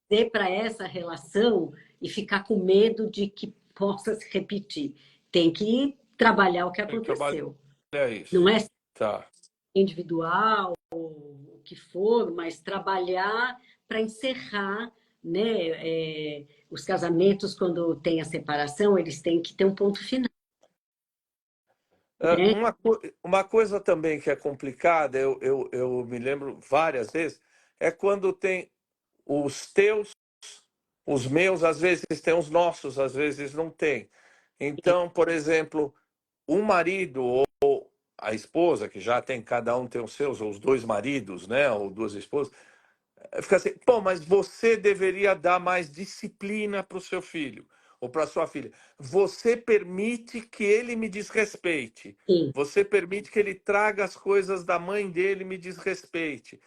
Ter para essa relação e ficar com medo de que possa se repetir. Tem que trabalhar o que Tem que trabalhar aconteceu. Não isso. é Tá. individual, o que for, mas trabalhar para encerrar, né? Os casamentos, quando tem a separação, eles têm que ter um ponto final, É, né? uma coisa também que é complicada, eu me lembro várias vezes, é quando tem os teus, os meus, às vezes tem os nossos, às vezes não tem. Então, por exemplo, o marido ou a esposa, que já tem, cada um tem os seus, ou os dois maridos, né, ou duas esposas, fica assim, pô, mas você deveria dar mais disciplina para o seu filho ou para sua filha. Você permite que ele me desrespeite. Sim, Você permite que ele traga as coisas da mãe dele e me desrespeite.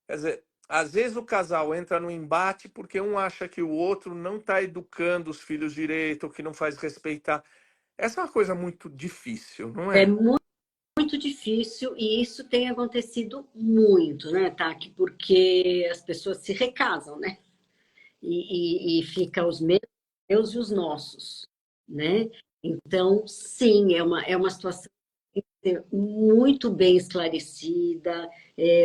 Quer dizer, às vezes o casal entra no embate porque um acha que o outro não está educando os filhos direito, ou que não faz respeitar. Essa é uma coisa muito difícil, não é é? muito difícil e isso tem acontecido muito, né, Taki? Porque as pessoas se recasam, né? E fica os meus e os nossos, né? Então, sim, é uma situação que tem que ser muito bem esclarecida,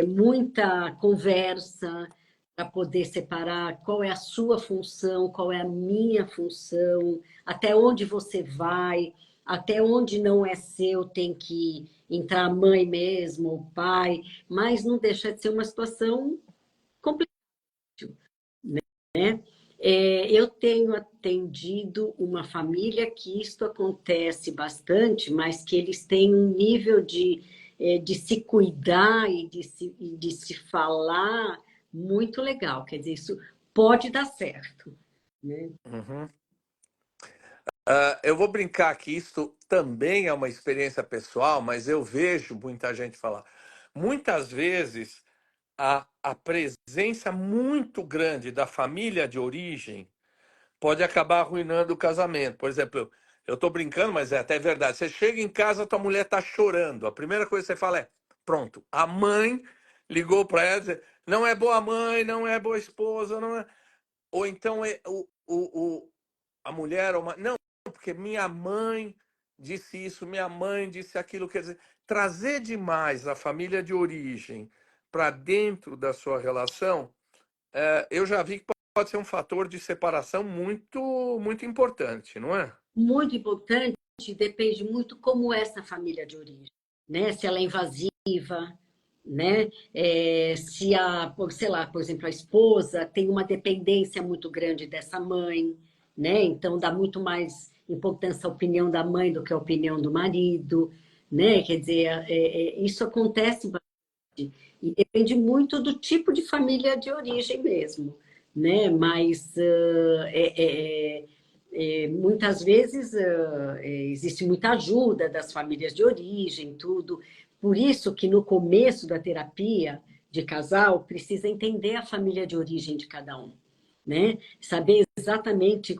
muita conversa para poder separar qual é a sua função, qual é a minha função, até onde você vai, até onde não é seu tem que entrar a mãe mesmo, o pai, mas não deixa de ser uma situação complicada, né? Eu tenho atendido uma família que isto acontece bastante, mas que eles têm um nível de se cuidar e de se falar muito legal. Quer dizer, isso pode dar certo, né? Uhum. Eu vou brincar que isso também é uma experiência pessoal, mas eu vejo muita gente falar. Muitas vezes, a presença muito grande da família de origem pode acabar arruinando o casamento. Por exemplo, eu estou brincando, mas é até verdade. Você chega em casa, tua mulher está chorando. A primeira coisa que você fala é: pronto, a mãe ligou para ela e disse, não é boa mãe, não é boa esposa, não é. Ou então a mulher, não, porque minha mãe disse isso, minha mãe disse aquilo. Quer dizer, trazer demais a família de origem para dentro da sua relação, eu já vi que pode ser um fator de separação muito, muito importante, não é? Muito importante, depende muito como é essa família de origem, né? Se ela é invasiva, né? Se sei lá, por exemplo, a esposa tem uma dependência muito grande dessa mãe, né? Então dá muito mais importância à opinião da mãe do que à opinião do marido, né? Quer dizer, isso acontece bastante e depende muito do tipo de família de origem mesmo, né? Mas muitas vezes existe muita ajuda das famílias de origem, tudo. Por isso que no começo da terapia de casal precisa entender a família de origem de cada um, né? Saber exatamente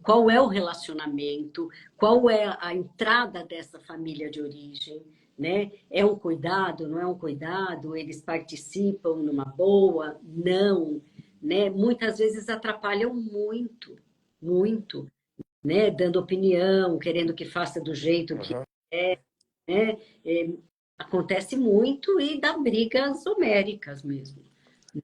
qual é o relacionamento, qual é a entrada dessa família de origem, né? É um cuidado, não é um cuidado? Eles participam numa boa? Não, né? Muitas vezes atrapalham muito, muito, né? Dando opinião, querendo que faça do jeito que Uhum. é, é, acontece muito e dá brigas homéricas mesmo.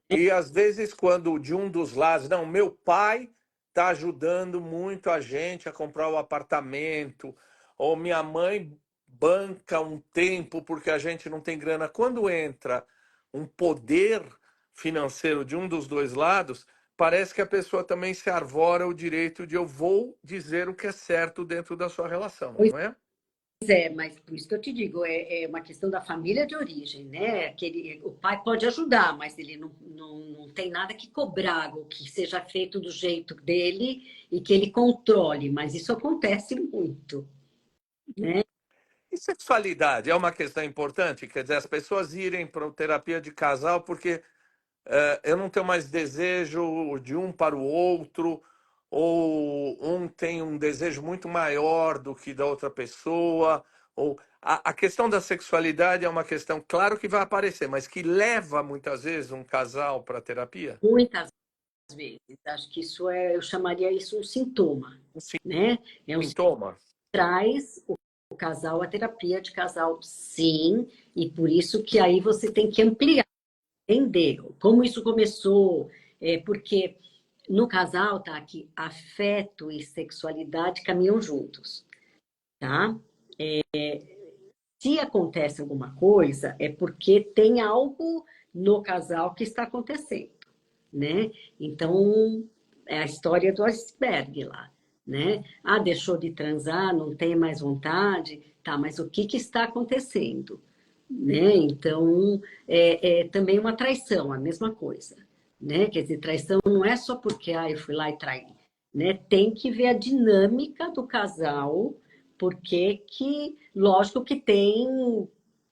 E às vezes, quando de um dos lados, não, meu pai está ajudando muito a gente a comprar o apartamento, ou minha mãe banca um tempo porque a gente não tem grana. Quando entra um poder financeiro de um dos dois lados, parece que a pessoa também se arvora o direito de eu vou dizer o que é certo dentro da sua relação, não é? Mas por isso que eu te digo, é uma questão da família de origem, né? O pai pode ajudar, mas ele não tem nada que cobrar, ou que seja feito do jeito dele e que ele controle, mas isso acontece muito, né? E sexualidade é uma questão importante? Quer dizer, as pessoas irem para terapia de casal porque eu não tenho mais desejo de um para o outro, ou um tem um desejo muito maior do que da outra pessoa, ou a questão da sexualidade é uma questão, claro que vai aparecer, mas que leva muitas vezes um casal para terapia? Muitas vezes. Acho que isso eu chamaria isso um sintoma, Um né? É um sintoma? traz o casal à terapia de casal, sim, e por isso que aí você tem que ampliar, entender como isso começou, porque no casal tá aqui afeto e sexualidade caminham juntos, tá? Se acontece alguma coisa, é porque tem algo no casal que está acontecendo, né? Então, é a história do iceberg lá, né? Ah, deixou de transar, não tem mais vontade, tá, mas o que que está acontecendo, né? Então, é também uma traição, a mesma coisa, né? Quer dizer, traição não é só porque, ah, eu fui lá e traí, né? Tem que ver a dinâmica do casal, porque que, lógico que tem,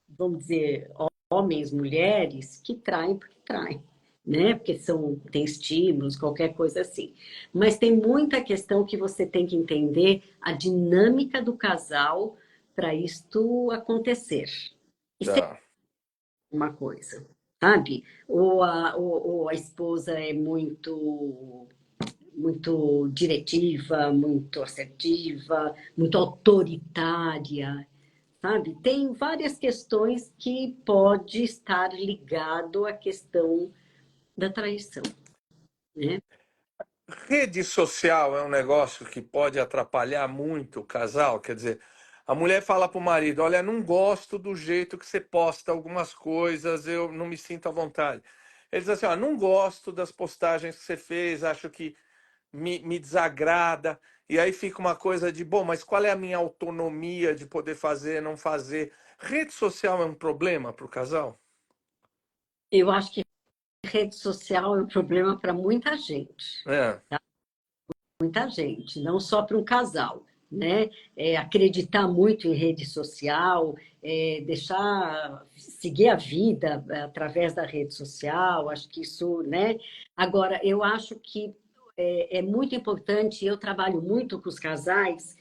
vamos dizer, homens, mulheres que traem porque traem, né? Porque tem estímulos, qualquer coisa assim. Mas tem muita questão que você tem que entender a dinâmica do casal para isto acontecer. Isso é Tá. uma coisa, sabe? Ou a esposa é muito diretiva, muito assertiva, muito autoritária, sabe? Tem várias questões que pode estar ligado à questão da traição, né? Rede social é um negócio que pode atrapalhar muito o casal. Quer dizer, a mulher fala para o marido: Olha, não gosto do jeito que você posta algumas coisas, eu não me sinto à vontade. Ele diz assim: ó, não gosto das postagens que você fez, acho que me desagrada. E aí fica uma coisa de: bom, mas qual é a minha autonomia de poder fazer, não fazer? Rede social é um problema para o casal? Eu acho que rede social é um problema para É. muita gente, não só para um casal, né? Acreditar muito em rede social, deixar seguir a vida através da rede social, acho que isso, né? Agora, eu acho que é muito importante, eu trabalho muito com os casais,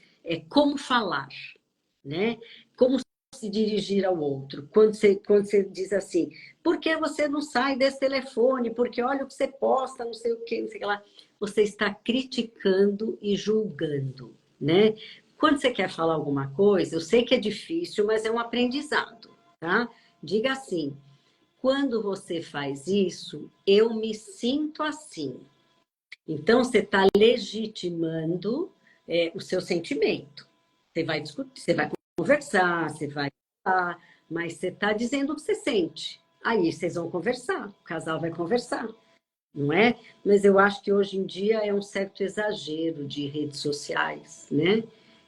como falar, né? Como se dirigir ao outro. Quando você diz assim, por que você não sai desse telefone? Porque olha o que você posta, não sei o que, não sei o que lá. Você está criticando e julgando, né? Quando você quer falar alguma coisa, eu sei que é difícil, mas é um aprendizado, tá? Diga assim, quando você faz isso, eu me sinto assim. Então, você está legitimando o seu sentimento. Você vai discutir, você vai conversar, você vai falar, mas você está dizendo o que você sente. Aí vocês vão conversar, o casal vai conversar, não é? Mas eu acho que hoje em dia é um certo exagero de redes sociais, né?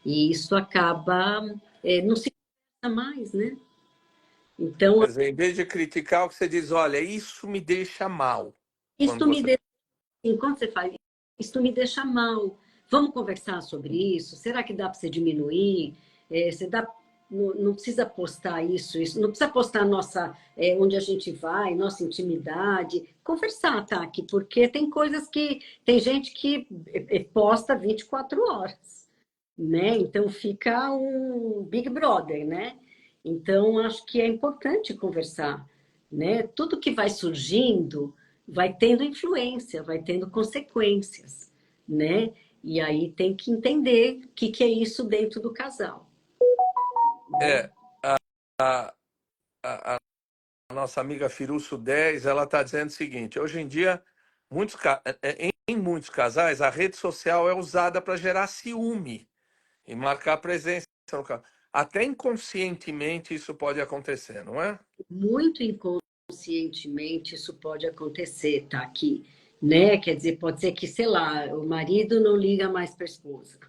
E isso acaba, não se conversa mais, né? Então, Quer dizer, em vez de criticar, o que você diz: Olha, isso me deixa mal. Quando isso me você. deixa, enquanto você faz, isso me deixa mal. Vamos conversar sobre isso? Será que dá para você diminuir? Você não precisa postar isso, não precisa postar onde a gente vai, nossa intimidade. Conversar, tá? Aqui, porque tem coisas que. Tem gente que posta 24 horas, né? Então fica um Big Brother, né? Então acho que é importante conversar, né? Tudo que vai surgindo vai tendo influência, vai tendo consequências, né? E aí tem que entender o que é isso dentro do casal. É, a, a nossa amiga Firuço 10, ela está dizendo o seguinte: hoje em dia, em muitos casais, a rede social é usada para gerar ciúme e marcar presença no casal. Até inconscientemente isso pode acontecer, não é? Muito inconscientemente isso pode acontecer, tá aqui, né? Quer dizer, pode ser que, sei lá, o marido não liga mais para a esposa,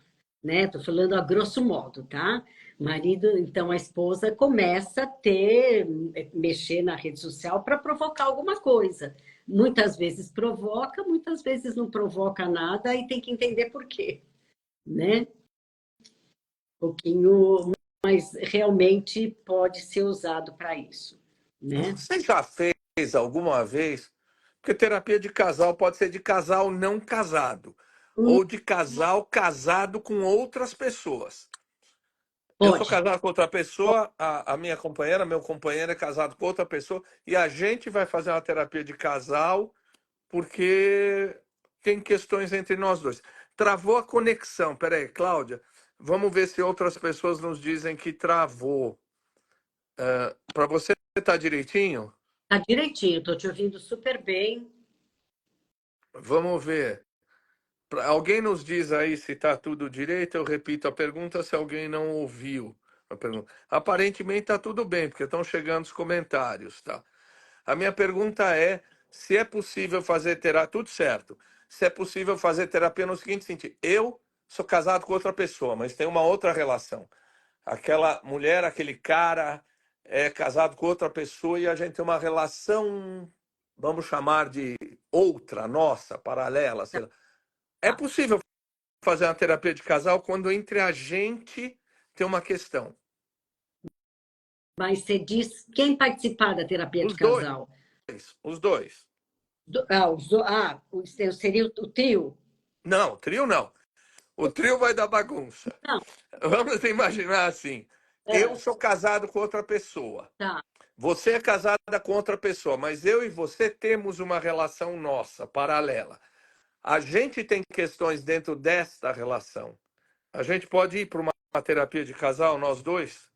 né? Tô falando a grosso modo, tá? Marido, então a esposa começa a mexer na rede social para provocar alguma coisa. Muitas vezes provoca, muitas vezes não provoca nada e tem que entender por quê, né? Um pouquinho, mas realmente pode ser usado para isso, né? Você já fez alguma vez? Porque terapia de casal pode ser de casal não casado. ou de casal casado com outras pessoas. Eu sou Pode, casado com outra pessoa, a minha companheira, meu companheiro é casado com outra pessoa, e a gente vai fazer uma terapia de casal porque tem questões entre nós dois. Travou a conexão. Peraí, Cláudia, vamos ver se outras pessoas nos dizem que travou. Para você tá direitinho? tá direitinho, tô te ouvindo super bem. Vamos ver. Alguém nos diz aí se está tudo direito. Eu repito a pergunta se alguém não ouviu a pergunta. Aparentemente está tudo bem, porque estão chegando os comentários, tá? A minha pergunta é se é possível fazer terapia. Tudo certo. Se é possível fazer terapia no seguinte sentido. Eu sou casado com outra pessoa, mas tem uma outra relação. Aquela mulher, aquele cara é casado com outra pessoa e a gente tem uma relação, vamos chamar de outra, nossa, paralela, sei lá. É Tá. possível fazer uma terapia de casal quando entre a gente tem uma questão. Mas você diz quem participar da terapia de Os dois, casal? os dois. Seria o trio? Não, trio não. O trio vai dar bagunça. Não, Vamos imaginar assim. Eu é, sou casado com outra pessoa. tá. Você é casada com outra pessoa, mas eu e você temos uma relação nossa, paralela. A gente tem questões dentro desta relação. A gente pode ir para uma terapia de casal, nós dois?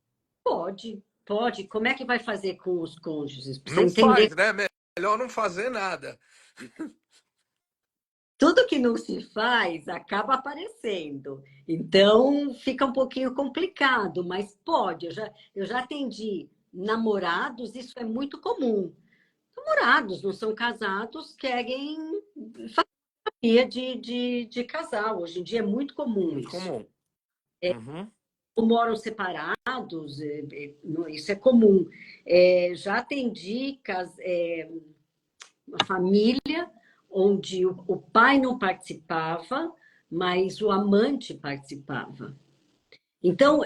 Pode, pode. Como é que vai fazer com os cônjuges? Pra você Não entender. faz, né? Melhor não fazer nada. Tudo que não se faz acaba aparecendo. Então, fica um pouquinho complicado, mas pode. Eu já atendi namorados, isso é muito comum. Namorados, não são casados, querem fazer terapia de casal. Hoje em dia é muito comum Muito isso. comum. Uhum. Ou moram separados, isso é comum. Já atendi uma família onde o pai não participava, mas o amante participava. Então,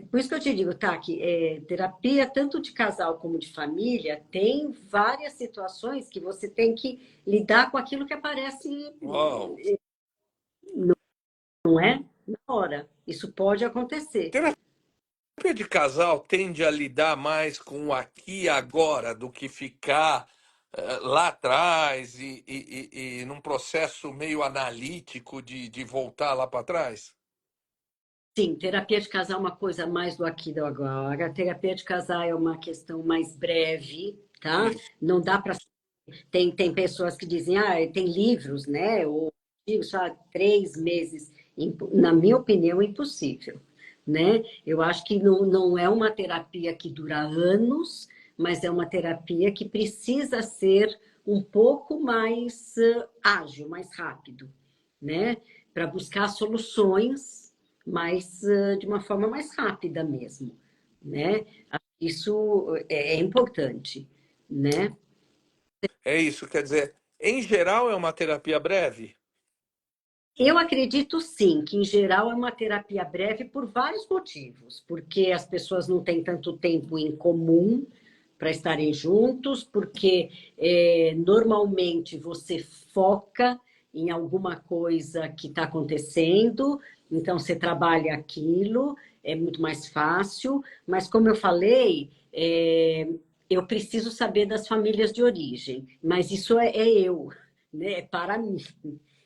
por isso que eu te digo, tá, que terapia, tanto de casal como de família, tem várias situações que você tem que lidar com aquilo que aparece, Uau. não é? Na hora. Isso pode acontecer. Terapia de casal tende a lidar mais com o aqui e agora do que ficar lá atrás e num processo meio analítico de voltar lá para trás? Sim, terapia de casal é uma coisa mais do aqui e do agora. Terapia de casal é uma questão mais breve, tá? Isso. Não dá para. Tem pessoas que dizem, tem livros, né? Ou só 3 meses. Na minha opinião, impossível, né? Eu acho que não é uma terapia que dura anos, mas é uma terapia que precisa ser um pouco mais ágil, mais rápido, né? Para buscar soluções mais de uma forma mais rápida mesmo, né? Isso é importante, né? É isso, quer dizer, em geral é uma terapia breve? Eu acredito sim, que em geral é uma terapia breve por vários motivos, porque as pessoas não têm tanto tempo em comum para estarem juntos, porque normalmente você foca em alguma coisa que está acontecendo, então você trabalha aquilo, é muito mais fácil, mas como eu falei, eu preciso saber das famílias de origem, mas isso é eu, né? É para mim.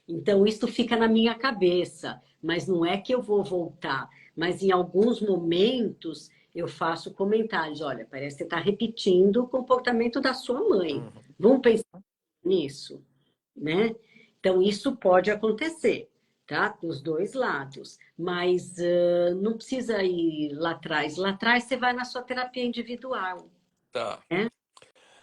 Então, isso fica na minha cabeça, mas não é que eu vou voltar. Mas em alguns momentos eu faço comentários. Olha, parece que você está repetindo o comportamento da sua mãe. Uhum. Vamos pensar nisso, né? Então, isso pode acontecer, tá? Dos dois lados. Mas não precisa ir lá atrás. Lá atrás você vai na sua terapia individual, Tá. né?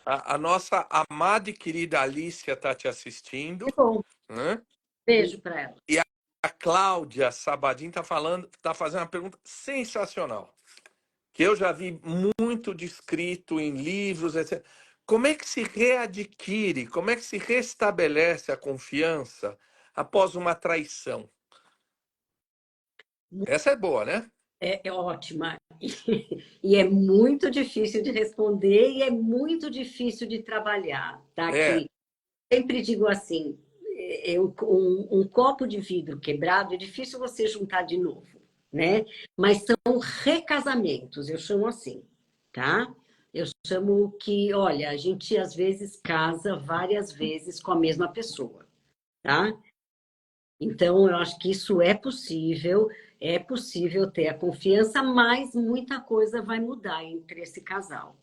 A nossa amada e querida Alicia está te É assistindo, bom. né? Beijo para ela. E a Cláudia Sabadin está falando, está fazendo uma pergunta sensacional, que eu já vi muito descrito em livros, etc. Como é que se readquire, como é que se restabelece a confiança após uma traição? Essa é boa, né? É ótima. E é muito difícil de responder e é muito difícil de trabalhar, tá? É, Que sempre digo assim, um copo de vidro quebrado é difícil você juntar de novo, né? Mas são recasamentos, eu chamo assim, tá? Eu chamo que, olha, a gente às vezes casa várias vezes com a mesma pessoa, tá? Então, eu acho que isso é possível ter a confiança, mas muita coisa vai mudar entre esse casal.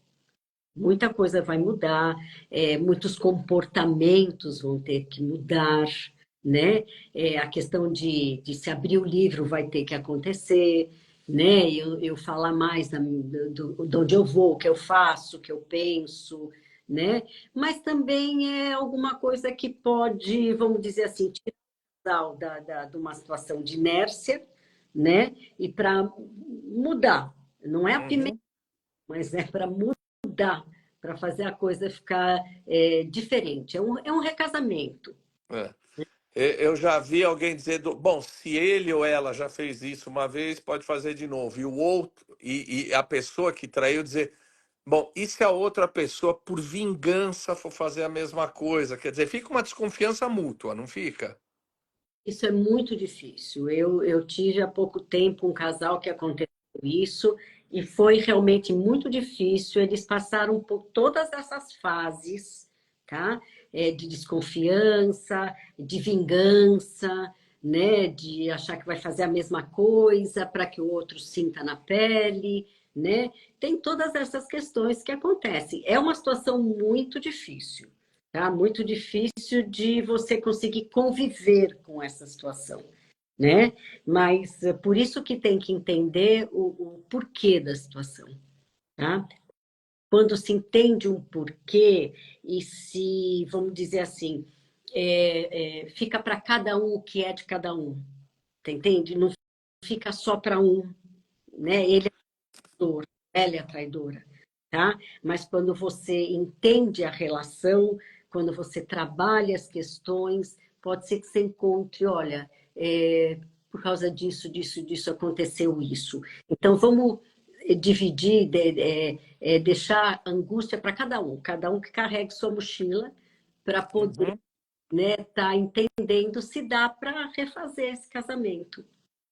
Muita coisa vai mudar, muitos comportamentos vão ter que mudar, né? A questão de se abrir o livro vai ter que acontecer, né? Eu falar mais de onde eu vou, o que eu faço, o que eu penso, né? Mas também é alguma coisa que pode, vamos dizer assim, tirar de uma situação de inércia, né? E para mudar. Não é a pimenta, Uhum. mas é para mudar, para fazer a coisa ficar diferente. É um recasamento. É. Eu já vi alguém dizer, bom, se ele ou ela já fez isso uma vez, pode fazer de novo. E o outro, e a pessoa que traiu dizer, bom, e se a outra pessoa, por vingança, for fazer a mesma coisa? Quer dizer, fica uma desconfiança mútua, não fica? Isso é muito difícil. Eu tive há pouco tempo um casal que aconteceu isso e foi realmente muito difícil. Eles passaram por todas essas fases, tá? De desconfiança, de vingança, né? De achar que vai fazer a mesma coisa para que o outro sinta na pele, né? Tem todas essas questões que acontecem. É uma situação muito difícil. Tá? Muito difícil de você conseguir conviver com essa situação, né? Mas por isso que tem que entender o porquê da situação, tá? Quando se entende um porquê e se, vamos dizer assim, fica para cada um o que é de cada um, tá entende? Não fica só para um, né? Ele é traidor, ela é a traidora, tá? Mas quando você entende a relação, quando você trabalha as questões, pode ser que você encontre, olha, por causa disso, disso, disso, aconteceu isso. Então, vamos dividir, deixar angústia para cada um que carregue sua mochila para poder, Uhum. né, tá entendendo se dá para refazer esse casamento,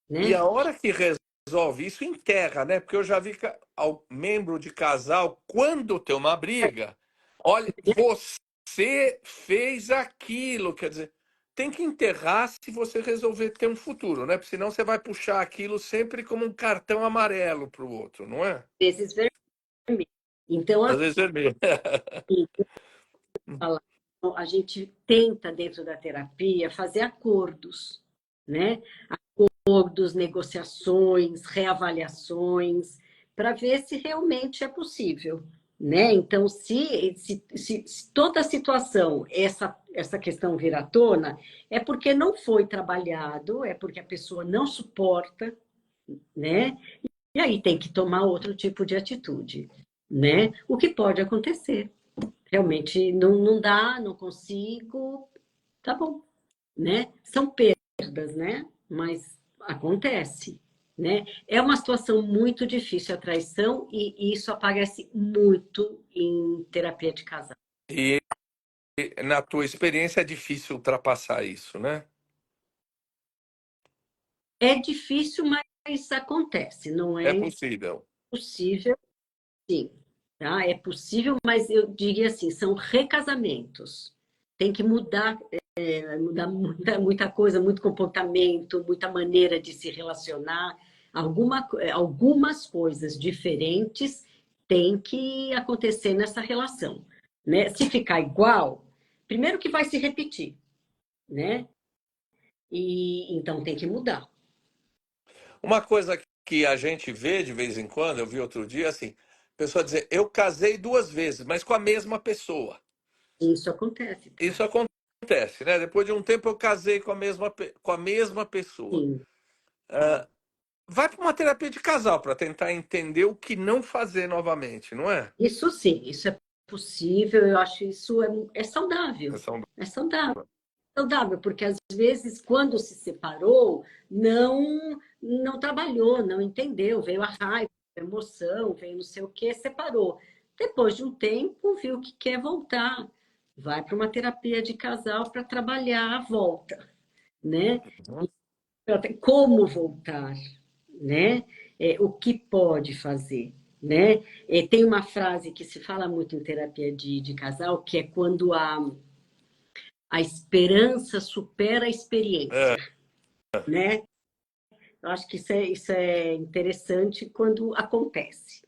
E né? a hora que resolve isso, enterra, né? Porque eu já vi ao membro de casal, quando tem uma briga, olha, você fez aquilo, quer dizer, tem que enterrar se você resolver ter um futuro, né? Porque senão você vai puxar aquilo sempre como um cartão amarelo para o outro, não é? Vezes vermelho. Então, Às vezes é mesmo. assim, falar. A gente tenta, dentro da terapia, fazer acordos, né? Acordos, negociações, reavaliações, para ver se realmente é possível, né? Então, se toda a situação, essa questão vir à tona, é porque não foi trabalhado, é porque a pessoa não suporta, né? E aí tem que tomar outro tipo de atitude, né? O que pode acontecer. Realmente não dá, não consigo, tá bom, né? São perdas, né? Mas acontece, né? É uma situação muito difícil a traição e isso aparece muito em terapia de casal. E na tua experiência é difícil ultrapassar isso, né? É difícil, mas acontece, não É é possível. impossível, sim, tá? É possível, mas eu diria assim, são recasamentos. Tem que mudar mudar muita coisa, muito comportamento, muita maneira de se relacionar. Algumas coisas diferentes têm que acontecer nessa relação, né? Se ficar igual, primeiro que vai se repetir, né? E então tem que mudar. Uma coisa que a gente vê de vez em quando, eu vi outro dia, assim, a pessoa dizer, eu casei duas vezes, mas com a mesma pessoa. Isso acontece, tá? Isso acontece, né? Depois de um tempo eu casei com com a mesma pessoa. Sim, Vai para uma terapia de casal para tentar entender o que não fazer novamente, não é? isso sim, isso é possível, eu acho isso é saudável. Essa é É saudável, porque às vezes, quando se separou, não trabalhou, não entendeu, veio a raiva, a emoção, veio não sei o quê, separou. Depois de um tempo, viu que quer voltar, vai para uma terapia de casal para trabalhar a volta, né? Como voltar, né? O que pode fazer, né? Tem uma frase que se fala muito em terapia de casal, que é quando a esperança supera a experiência, É, né? Eu acho que isso é interessante quando acontece.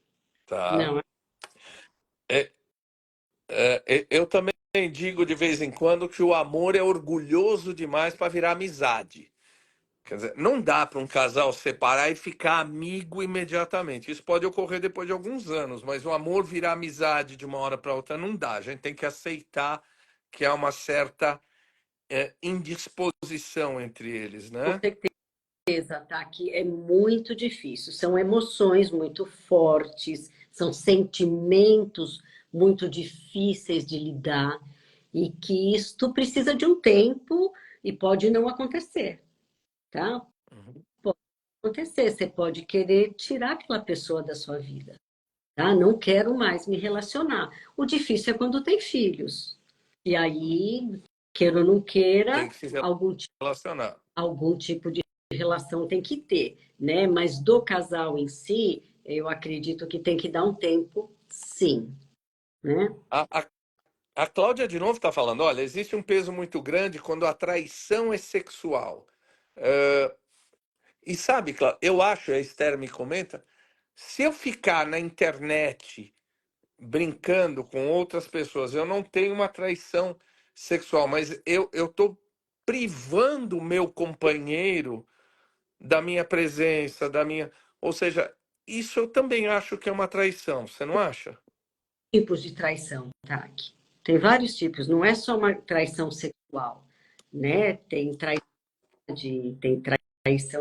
tá. Não, É, eu também digo de vez em quando que o amor é orgulhoso demais para virar amizade. Quer dizer, não dá para um casal separar e ficar amigo imediatamente. Isso pode ocorrer depois de alguns anos, mas o amor virar amizade de uma hora para outra não dá. A gente tem que aceitar que há uma certa indisposição entre eles, com né? certeza, tá? Que é muito difícil. São emoções muito fortes, são sentimentos muito difíceis de lidar e que isto precisa de um tempo e pode não acontecer, tá? Uhum. Pode acontecer. Você pode querer tirar aquela pessoa da sua vida, tá? Não quero mais me relacionar. O difícil é quando tem filhos. E aí, queira ou não Tem queira, que se relacionar. algum tipo de relação tem que ter, né? Mas do casal em si, eu acredito que tem que dar um tempo, sim, né? A, a, a Cláudia de novo está falando, olha, existe um peso muito grande quando a traição é sexual. E sabe, Cláudia, eu acho, a Esther me comenta, se eu ficar na internet brincando com outras pessoas, eu não tenho uma traição sexual, mas eu estou privando o meu companheiro da minha presença, da minha. Ou seja, isso eu também acho que é uma traição, você não acha? Tipos de traição, Taki. Tem vários tipos, não é só uma traição sexual, né? Tem traição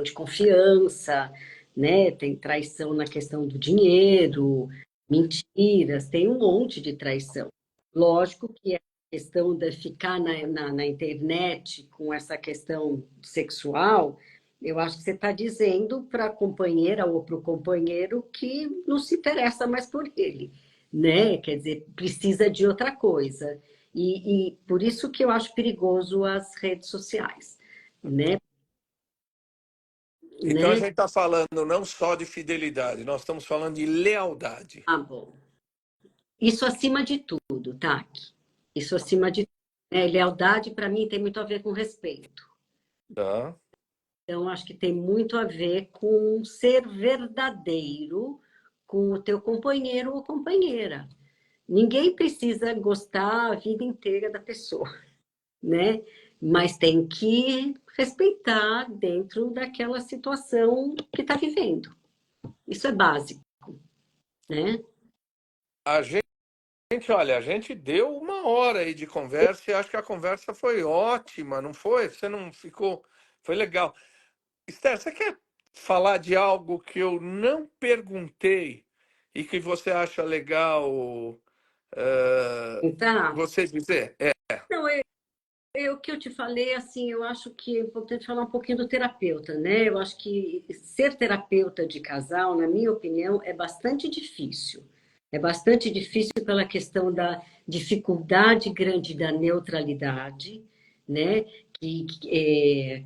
de confiança, né? Tem traição na questão do dinheiro, mentiras, tem um monte de traição. Lógico que a questão de ficar na internet com essa questão sexual, eu acho que você está dizendo para a companheira ou para o companheiro que não se interessa mais por ele, né? Quer dizer, precisa de outra coisa. E por isso que eu acho perigoso as redes sociais, né? Então a Né? gente está falando não só de fidelidade, nós estamos falando de lealdade. Ah, bom. Isso acima de tudo, Taki. Isso acima de tudo. Lealdade, para mim, tem muito a ver com respeito. Tá? Então, acho que tem muito a ver com ser verdadeiro com o teu companheiro ou companheira. Ninguém precisa gostar a vida inteira da pessoa, né? Mas tem que respeitar dentro daquela situação que está vivendo. Isso é básico, né? A gente, olha, a gente deu uma hora aí de conversa e acho que a conversa foi ótima, não foi? Você não ficou. Foi legal. Esther, você quer falar de algo que eu não perguntei e que você acha legal Tá? você dizer? É, Não, o que eu te falei, assim, eu acho que é importante falar um pouquinho do terapeuta, né? Eu acho que ser terapeuta de casal, na minha opinião, é bastante difícil. É bastante difícil pela questão da dificuldade grande da neutralidade, né?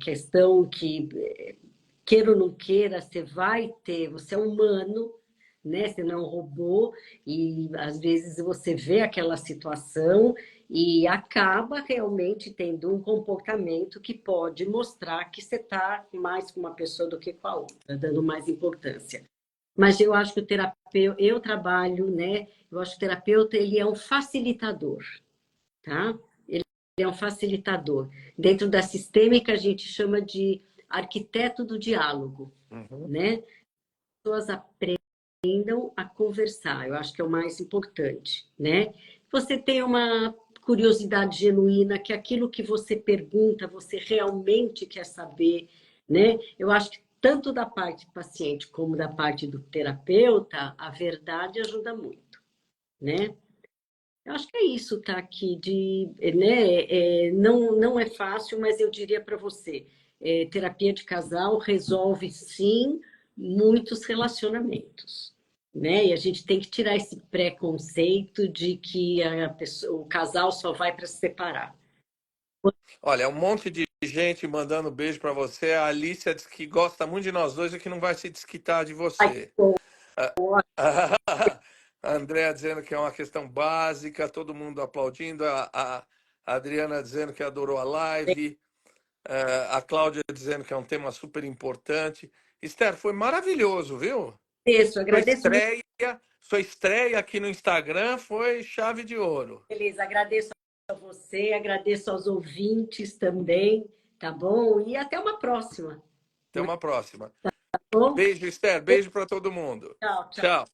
Questão que, queira ou não queira, você vai ter, você é humano, né? Você não é um robô, e às vezes você vê aquela situação e acaba realmente tendo um comportamento que pode mostrar que você está mais com uma pessoa do que com a outra, dando mais importância. Mas eu acho que o terapeuta, eu trabalho, né? Eu acho que o terapeuta ele é um facilitador, tá? Ele é um facilitador. Dentro da sistêmica a gente chama de arquiteto do diálogo, uhum. né? As pessoas aprendam a conversar, eu acho que é o mais importante, né? Você tem uma curiosidade genuína, que aquilo que você pergunta, você realmente quer saber, né? Eu acho que tanto da parte do paciente como da parte do terapeuta, a verdade ajuda muito, né? Eu acho que é isso, tá? Aqui né? Não é fácil, mas eu diria para você, terapia de casal resolve sim muitos relacionamentos. né? E a gente tem que tirar esse preconceito de que o casal só vai para se separar. Olha, um monte de gente mandando beijo para você. A Alicia diz que gosta muito de nós dois e que não vai se desquitar de Ai, você. pô, A Andrea dizendo que é uma questão básica, todo mundo aplaudindo. A Adriana dizendo que adorou a live. A Cláudia dizendo que é um tema super importante. Esther, foi maravilhoso, viu? Sua agradeço muito. estreia, sua estreia aqui no Instagram foi chave de ouro. Beleza, agradeço a você, agradeço aos ouvintes também, tá bom? E até uma próxima. Até uma próxima. Tá bom? Beijo, Esther. Beijo para todo mundo. Tchau, tchau. Tchau.